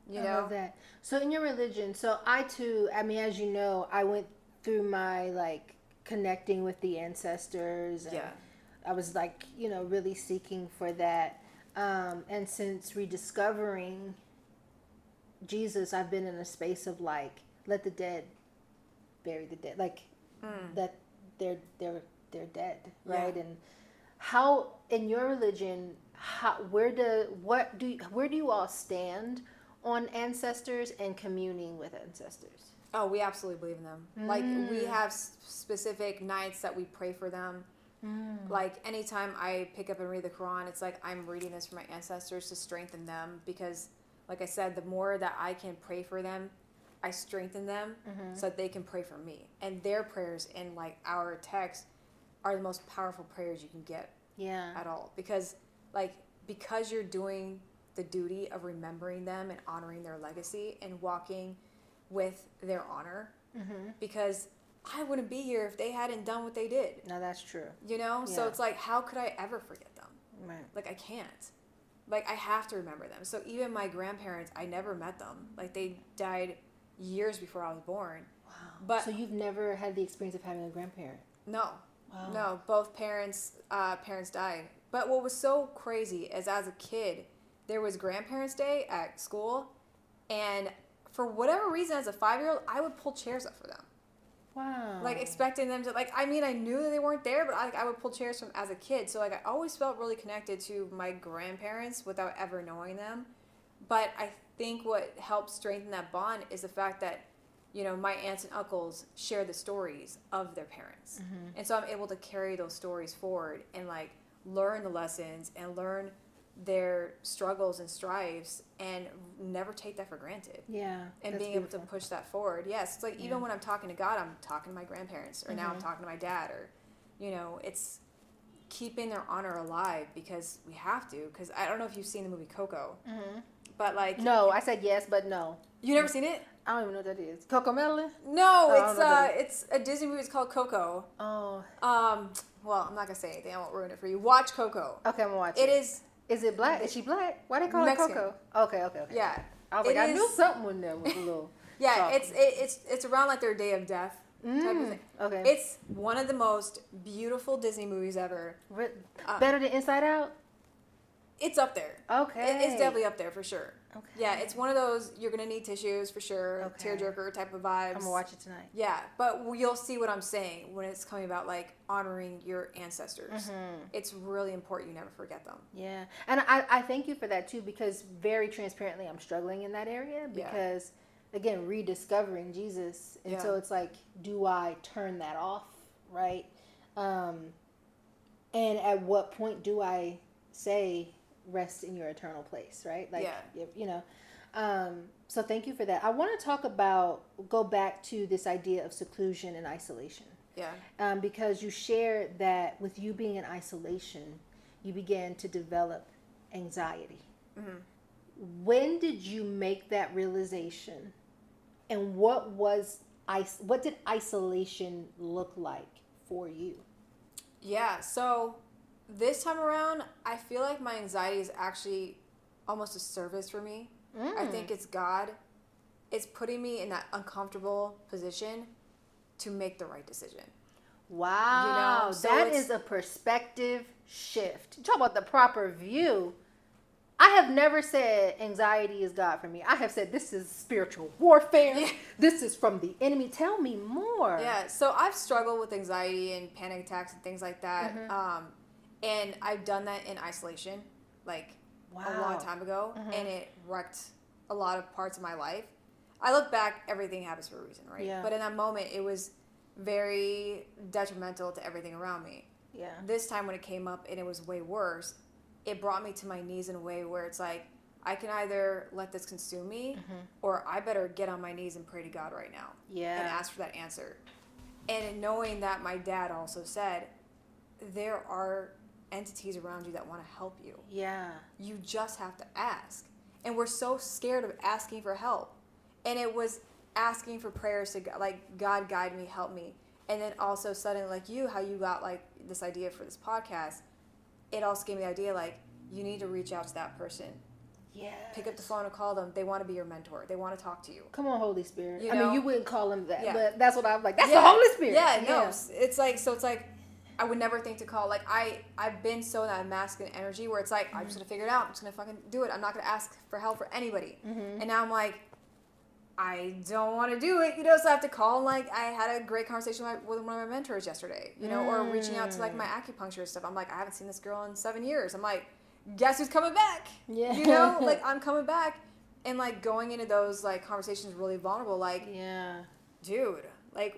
You know? I love that. So in your religion, so I too, I mean, as you know, I went through my like connecting with the ancestors. And Yeah. I was like, you know, really seeking for that. And since rediscovering Jesus, I've been in a space of like, let the dead bury the dead. Like that they're dead, right? Yeah. And how in your religion, where do you all stand on ancestors and communing with ancestors? Oh, we absolutely believe in them. Like we have specific nights that we pray for them. Like anytime I pick up and read the Quran, it's like I'm reading this for my ancestors to strengthen them because, like I said, the more that I can pray for them, I strengthen them so that they can pray for me. And their prayers in like our text are the most powerful prayers you can get at all because you're doing the duty of remembering them and honoring their legacy and walking with their honor because I wouldn't be here if they hadn't done what they did. No, that's true. You know? So Yeah. it's like, how could I ever forget them? Right. Like, I can't. Like, I have to remember them. So even my grandparents, I never met them. Like, they died years before I was born. Wow. But So you've never had the experience of having a grandparent? no. Wow. No, both parents died. But what was so crazy is as a kid, there was Grandparents' Day at school, and for whatever reason, as a 5-year-old, I would pull chairs up for them. Wow. Like expecting them to like. I mean, I knew that they weren't there, but I would pull chairs from as a kid. So like, I always felt really connected to my grandparents without ever knowing them. But I think what helps strengthen that bond is the fact that, you know, my aunts and uncles share the stories of their parents. And so I'm able to carry those stories forward and like learn the lessons and learn their struggles and strifes and never take that for granted. Yeah. And being able to push that forward. Yes, it's like even when I'm talking to God, I'm talking to my grandparents, or now I'm talking to my dad, or, you know, it's keeping their honor alive because we have to. Because I don't know if you've seen the movie Coco, but like No, I said yes, but no. you never seen it? I don't even know what that is. Coco Melon? No, I don't know that it's a Disney movie. It's called Coco. Oh. Well, I'm not gonna say anything. I won't ruin it for you. Watch Coco. Okay, I'm gonna watch It is. Is it black? Is she black? Why they call Mexican. her Coco? Okay. Yeah. I was like, It I knew is- something in there was a little. Yeah, soft. it's around like their day of death type of thing. Okay. It's one of the most beautiful Disney movies ever. Better than Inside Out? It's up there. Okay. It's definitely up there for sure. Okay. Yeah, it's one of those you're gonna need tissues for sure. Okay. Tearjerker type of vibes. I'm gonna watch it tonight. Yeah, but you'll see what I'm saying when it's coming about like honoring your ancestors. It's really important you never forget them. Yeah. And I thank you for that too, because very transparently I'm struggling in that area because again, rediscovering Jesus. And so it's like, do I turn that off? Right. And at what point do I say rest in your eternal place, right? Like, you know, so thank you for that. I want to go back to this idea of seclusion and isolation. Yeah. Because you shared that with you being in isolation, you began to develop anxiety. When did you make that realization? And what did isolation look like for you? Yeah, so this time around, I feel like my anxiety is actually almost a service for me. I think it's God. It's putting me in that uncomfortable position to make the right decision. Wow, You know, so that it's- is a perspective shift. Talk about the proper view. I have never said anxiety is God for me. I have said this is spiritual warfare. This is from the enemy. Tell me more. Yeah, so I've struggled with anxiety and panic attacks and things like that. And I've done that in isolation, like a long time ago, and it wrecked a lot of parts of my life. I look back, everything happens for a reason, right? Yeah. But in that moment, it was very detrimental to everything around me. Yeah. This time when it came up and it was way worse, it brought me to my knees in a way where it's like, I can either let this consume me, or I better get on my knees and pray to God right now. Yeah. And ask for that answer. And in knowing that my dad also said, there are entities around you that want to help you. Yeah. You just have to ask. And we're so scared of asking for help. And it was asking for prayers to God, like, God guide me, help me. And then also suddenly, like you, how you got like this idea for this podcast, it also gave me the idea, like, you need to reach out to that person. Yeah. Pick up the phone and call them. They want to be your mentor. They want to talk to you. Come on, Holy Spirit. You I mean, know? you wouldn't call him that, Yeah. but that's what I'm like. That's the Holy Spirit. Yeah, no. It's like, so it's like, I would never think to call. Like, I've been so in that masculine energy where it's like, I'm just going to figure it out. I'm just going to fucking do it. I'm not going to ask for help for anybody. And now I'm like, I don't want to do it, you know, so I have to call. And like, I had a great conversation with one of my mentors yesterday, you know, or reaching out to like my acupuncture stuff. I'm like, I haven't seen this girl in 7 years. I'm like, guess who's coming back? Yeah. You know, like, I'm coming back. And like going into those like conversations really vulnerable, like, Yeah. dude, like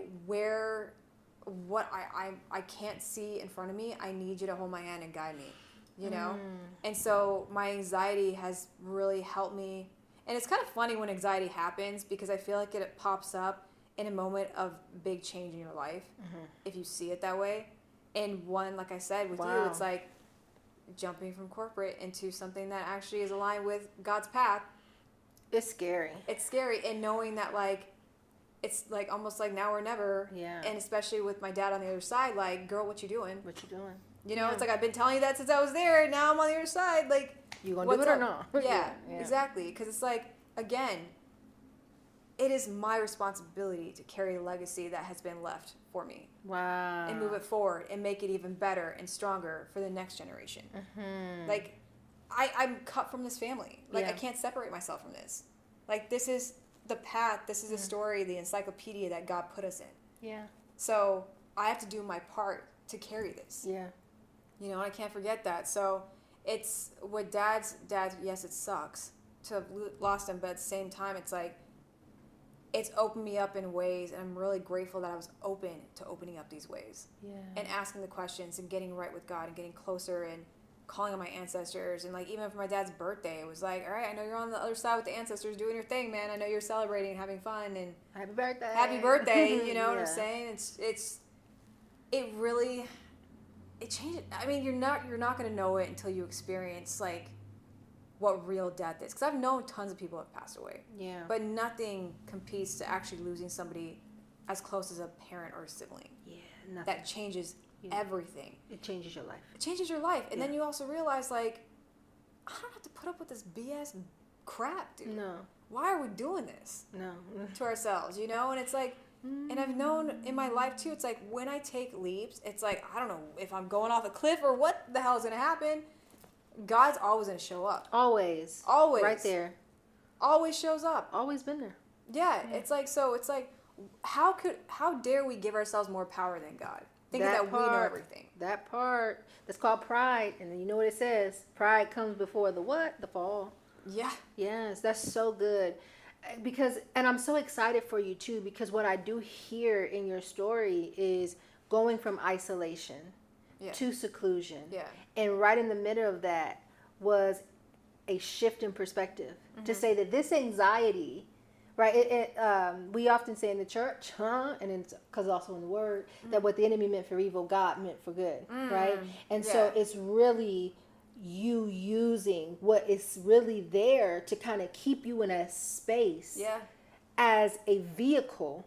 what I can't see in front of me, I need you to hold my hand and guide me, you know? And so my anxiety has really helped me. And it's kind of funny when anxiety happens because I feel like it pops up in a moment of big change in your life, if you see it that way. And one, like I said, with you, it's like jumping from corporate into something that actually is aligned with God's path. It's scary. It's scary. And knowing that, like, it's like almost like now or never. Yeah. And especially with my dad on the other side, like, girl, what you doing? What you doing? You know, it's like I've been telling you that since I was there. Now I'm on the other side. Like, You gonna what's do it or up? not? Yeah, Yeah. exactly. Because it's like, again, it is my responsibility to carry the legacy that has been left for me Wow. and move it forward and make it even better and stronger for the next generation. Like, I'm cut from this family. Like, I can't separate myself from this. Like, this is the path, this is the story, the encyclopedia that God put us in. Yeah. So I have to do my part to carry this. Yeah. You know, I can't forget that. So it's with dad's, yes, it sucks to have lost him, but at the same time, it's like, it's opened me up in ways, and I'm really grateful that I was open to opening up these ways. Yeah. And asking the questions and getting right with God and getting closer and calling on my ancestors. And like, even for my dad's birthday, it was like, all right, I know you're on the other side with the ancestors doing your thing, man. I know you're celebrating and having fun, and Happy birthday. happy birthday. You know what I'm Yeah. saying? It really, it changes. I mean, you're not going to know it until you experience like what real death is. Because I've known tons of people have passed away. Yeah. But nothing competes to actually losing somebody as close as a parent or a sibling. Yeah. Nothing. That changes everything. It changes your life. It changes your life. And then Yeah. you also realize, like, I don't have to put up with this BS crap, dude. No. Why are we doing this No. to ourselves, you know? And it's like, and I've known in my life, too, it's like when I take leaps, it's like, I don't know if I'm going off a cliff or what the hell is going to happen. God's always going to show up. Always. Always. Right there. Always shows up. Always been there. Yeah, it's like, so it's like, how dare we give ourselves more power than God? Thinking that we know everything. That part. That's called pride. And then you know what it says? Pride comes before the what? The fall. Yeah. Yes, that's so good. And I'm so excited for you too, because what I do hear in your story is going from isolation to seclusion. Yeah. And right in the middle of that was a shift in perspective to say that this anxiety, right? We often say in the church, and it's because also in the word, that what the enemy meant for evil, God meant for good, right? And so it's really you using what is really there to kind of keep you in a space as a vehicle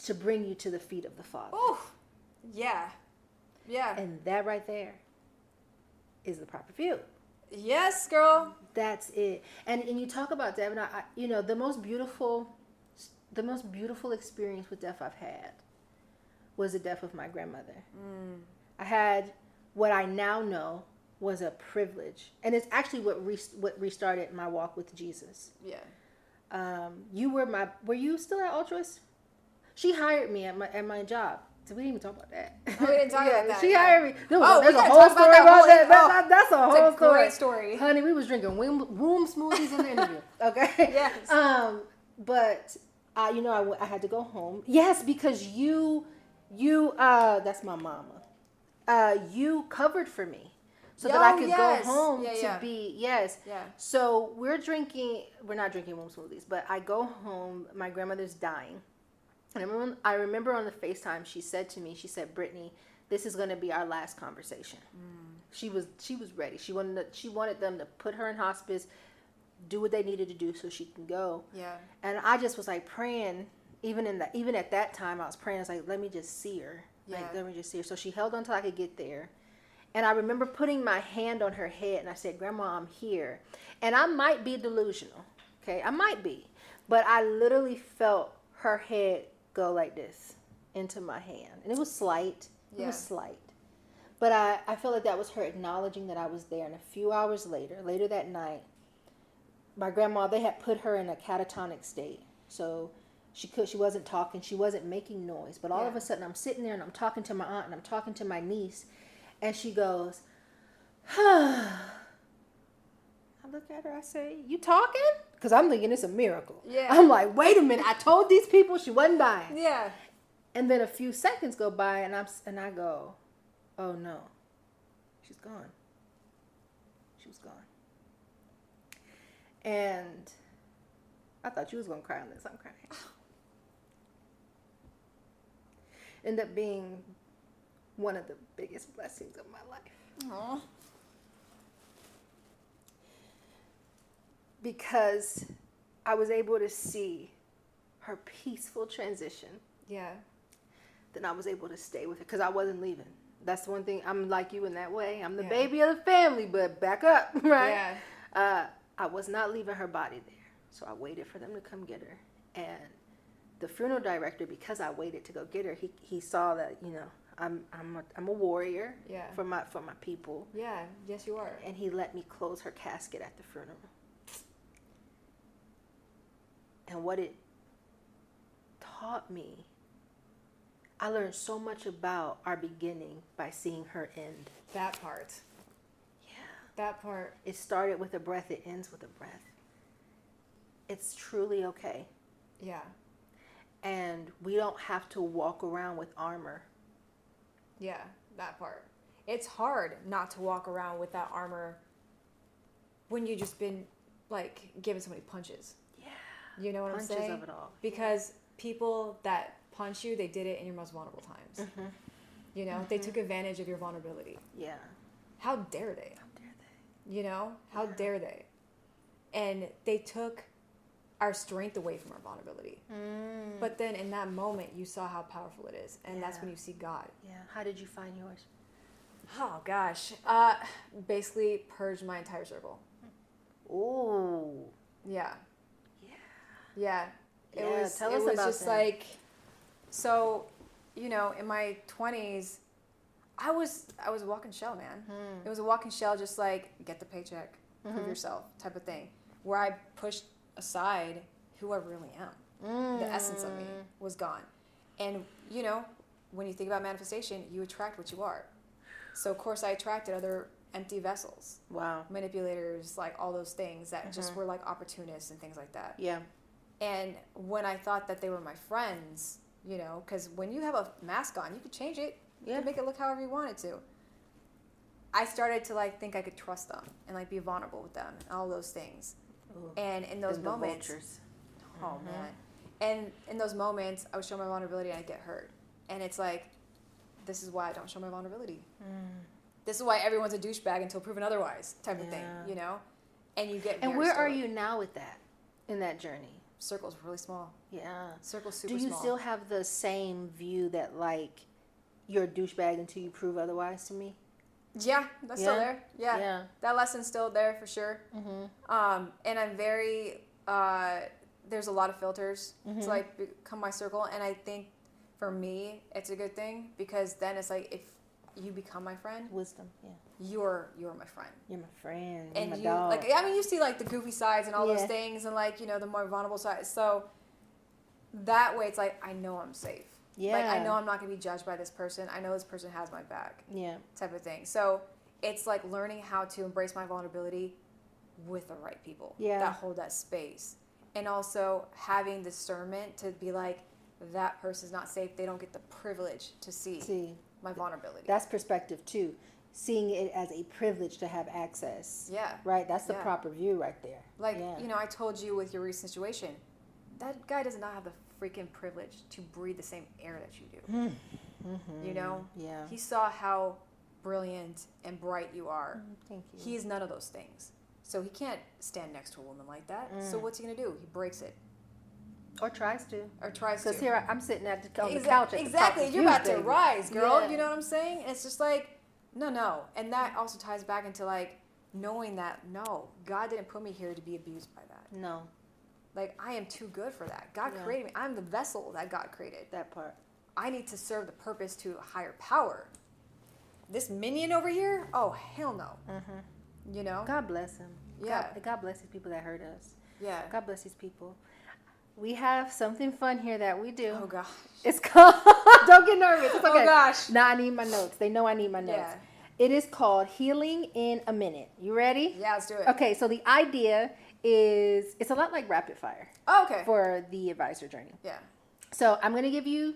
to bring you to the feet of the Father. Oh, yeah. Yeah. And that right there is the proper view. Yes, girl. That's it. And you talk about death, and I you know, the most beautiful experience with death I've had was the death of my grandmother. I had what I now know was a privilege, and it's actually what restarted my walk with Jesus. Yeah. Were you still at Altruist? She hired me at my job. So we didn't even talk about that. Oh, we didn't talk about that. She hired me. There's we a gotta whole talk story about that about whole- that. That's a whole It's a story. great story. Honey, we was drinking womb smoothies in the interview. Okay. Yes. But I had to go home. Yes, because you that's my mama. You covered for me so that I could go home to be Yeah. So we're not drinking womb smoothies, but I go home. My grandmother's dying. And I remember on the FaceTime, she said to me, Britney, this is going to be our last conversation. She was ready. She wanted them to put her in hospice, do what they needed to do so she can go. Yeah. And I just was like praying, even at that time, I was praying. I was like, let me just see her. Let me just see her. So she held on till I could get there. And I remember putting my hand on her head and I said, Grandma, I'm here. And I might be delusional. Okay, I might be. But I literally felt her head go like this into my hand. And it was slight. It was slight. But I felt like that was her acknowledging that I was there. And a few hours later that night, my grandma, they had put her in a catatonic state. So she wasn't talking, she wasn't making noise. But all of a sudden I'm sitting there and I'm talking to my aunt and I'm talking to my niece. And she goes, I look at her, I say, you talking? Because I'm thinking it's a miracle. Yeah. I'm like, wait a minute, I told these people she wasn't dying. Yeah. And then a few seconds go by and I go, oh no, she's gone. She was gone. And I thought you was going to cry on this. I'm crying. Ended up being one of the biggest blessings of my life. Aww. Because I was able to see her peaceful transition. Yeah. Then I was able to stay with her because I wasn't leaving. That's one thing. I'm like you in that way. I'm the baby of the family, but back up, right? Yeah. I was not leaving her body there. So I waited for them to come get her. And the funeral director, because I waited to go get her, he saw that, I'm a warrior for my people. Yeah. Yes, you are. And he let me close her casket at the funeral. And what it taught me I learned so much about our beginning by seeing her end. That part. Yeah. That part. It started with a breath, it ends with a breath. It's truly okay. Yeah. And we don't have to walk around with armor. Yeah, that part. It's hard not to walk around with that armor when you just been like given so many punches. Yeah. You know what Punches I'm saying? of it all. Because people that punch you, they did it in your most vulnerable times. Mm-hmm. You know, they took advantage of your vulnerability. Yeah. How dare they? How dare they? You know, how dare they? And they took our strength away from our vulnerability. But then in that moment, you saw how powerful it is. And that's when you see God. Yeah. How did you find yours? Oh, gosh. Basically, purged my entire circle. Ooh. Yeah. Yeah. Yeah. Yeah, It was, tell it us was about just that. like, so, you know, in my 20s, I was a walking shell, man. It was a walking shell, just like, get the paycheck, prove yourself type of thing. Where I pushed aside who I really am. The essence of me was gone. And, you know, when you think about manifestation, you attract what you are. So, of course, I attracted other empty vessels. Wow. Manipulators, like all those things that just were like opportunists and things like that. Yeah. And when I thought that they were my friends, you know, because when you have a mask on, you could change it. You can make it look however you wanted to. I started to like think I could trust them and like be vulnerable with them and all those things. Ooh. And in those Then the moments, vultures. oh man, and in those moments, I would show my vulnerability and I'd get hurt. And it's like, this is why I don't show my vulnerability. This is why everyone's a douchebag until proven otherwise, type of thing, you know. And you get. And very where are stoic. you now with that? In that journey? Circle's really small. Yeah. Circle's super Do you small. still have the same view that like you're a douchebag until you prove otherwise to me? Yeah, that's still there. Yeah. Yeah. That lesson's still there for sure. And I'm very, there's a lot of filters to like become my circle. And I think for me, it's a good thing because then it's like, if you become my friend, Wisdom, yeah. you're my friend. You're my friend. You're And my you, dog. like, I mean, you see like the goofy sides and all Yeah. those things and like, you know, the more vulnerable sides. So that way it's like, I know I'm safe. Yeah. Like, I know I'm not going to be judged by this person. I know this person has my back. Yeah. Type of thing. So it's like learning how to embrace my vulnerability with the right people that hold that space. And also having discernment to be like, that person's not safe. They don't get the privilege to see my vulnerability. That's perspective too. Seeing it as a privilege to have access. Yeah. Right? That's the Yeah. proper view right there. Like, Yeah. you know, I told you with your recent situation, that guy does not have the freaking privilege to breathe the same air that you do. You know? Yeah. He saw how brilliant and bright you are. Thank you. He's none of those things. So he can't stand next to a woman like that. So what's he going to do? He breaks it. Or tries to. Or tries to. Because here I'm sitting on the couch. Exactly. At the You're about to baby. rise, girl. Yeah. You know what I'm saying? And it's just like, no. And that also ties back into like knowing that, no, God didn't put me here to be abused by that. No. Like, I am too good for that. God Yeah. created me. I'm the vessel that God created. That part. I need to serve the purpose to a higher power. This minion over here? Oh, hell no. You know? God bless him. Yeah. God bless these people that hurt us. Yeah. God bless these people. We have something fun here that we do. Oh, gosh. It's called, don't get nervous. It's okay. Oh, gosh. Now I need my notes. They know I need my notes. Yeah. It is called Healing in a Minute. You ready? Yeah, let's do it. Okay, so the idea is, it's a lot like rapid fire Oh, okay. for the advisor journey. Yeah. So I'm going to give you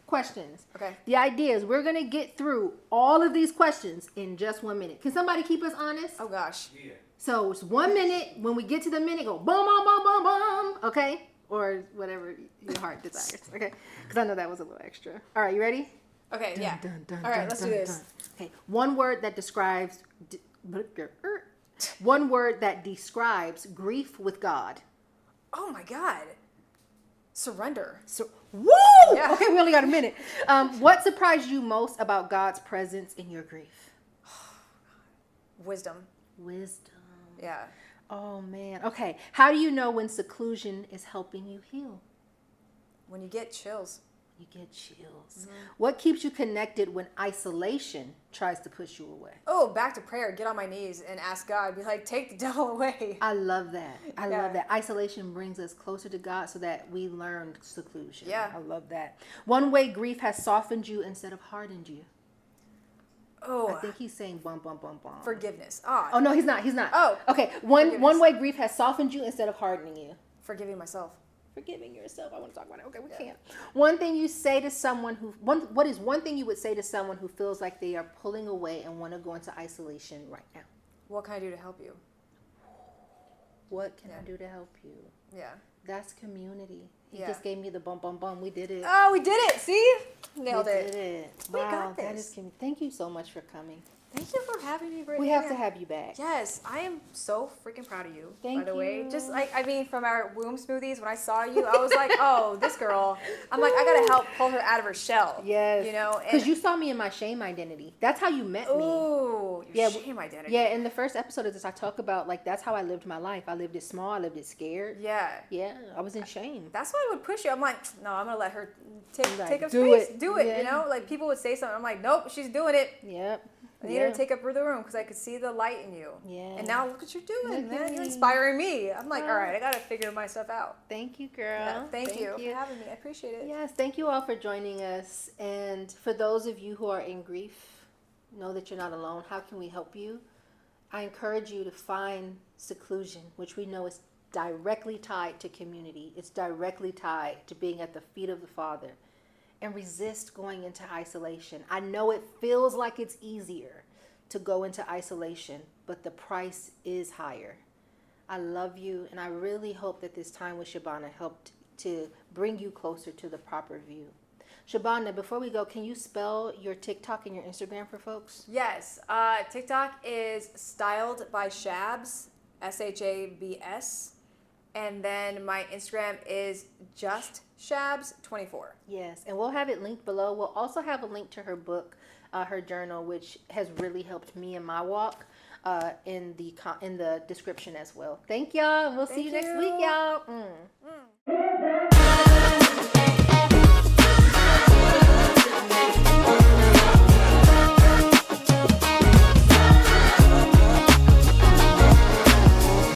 questions. Okay. The idea is we're going to get through all of these questions in just 1 minute. Can somebody keep us honest? Oh, gosh. Yeah. So it's 1 minute. When we get to the minute, go boom, boom, boom, boom, boom. Okay? Or whatever your heart desires. Okay? Because I know that was a little extra. All right, you ready? Okay, yeah. Dun, dun, All right, dun, let's dun, do this. dun. Okay, one word that describes grief with God. Oh, my God. Surrender. So, woo! Yeah. Okay, we only got a minute. What surprised you most about God's presence in your grief? Wisdom. Wisdom. Yeah. Oh man. Okay. How do you know when seclusion is helping you heal? When you get chills. You get chills. What keeps you connected when isolation tries to push you away? Oh, back to prayer. Get on my knees and ask God. Be like, take the devil away. I love that. I Yeah. love that. Isolation brings us closer to God so that we learn seclusion. Yeah. I love that. One way grief has softened you instead of hardened you. Oh, I think he's saying bum, bum, bum, bum. forgiveness. Oh, no, he's not. He's not. Oh, Okay. One forgiveness. way grief has softened you instead of hardening you. Forgiving myself. Forgiving yourself. I want to talk about it. Okay, we can't. One thing you say to someone what is one thing you would say to someone who feels like they are pulling away and want to go into isolation right now? What can I do to help you? What can I Yeah. do to help you? Yeah. That's community. He Yeah. just gave me the bum, bum, bum. We did it. Oh, we did it. See? Nailed we it. did it. We Wow, got that this. is thank you so much for coming. Thank you for having me, Brittany. We have to have you back. Yes, I am so freaking proud of you. Thank by the way, you. just like I mean, from our womb smoothies, when I saw you, I was like, oh, this girl. I'm like, I gotta help pull her out of her shell. Yes. You know, Because you saw me in my shame identity. That's how you met me. Ooh, your Yeah, shame identity. Yeah, in the first episode of this, I talk about like that's how I lived my life. I lived it small. I lived it scared. Yeah. Yeah, I was in shame. That's why I would push you. I'm like, no, I'm gonna let her take Like, take up do space. it. Do it. Yeah. You know, like people would say something. I'm like, nope, she's doing it. Yep. I need her to take up the room because I could see the light in you. Yeah. And now look what you're doing, Look at man. You're me. inspiring me. I'm like, all right, I gotta figure myself out. Thank you, girl. Yeah, thank you for having me. I appreciate it. Yes, thank you all for joining us. And for those of you who are in grief, know that you're not alone. How can we help you? I encourage you to find seclusion, which we know is directly tied to community. It's directly tied to being at the feet of the Father. And resist going into isolation. I know it feels like it's easier to go into isolation, but the price is higher. I love you, and I really hope that this time with Shabana helped to bring you closer to the proper view. Shabana, before we go, can you spell your TikTok and your Instagram for folks? Yes. TikTok is styled by Shabs, Shabs. And then my Instagram is just Shabs24. Yes, and we'll have it linked below. We'll also have a link to her book, her journal, which has really helped me in my walk, in the description as well. Thank y'all, and we'll see you next week, y'all.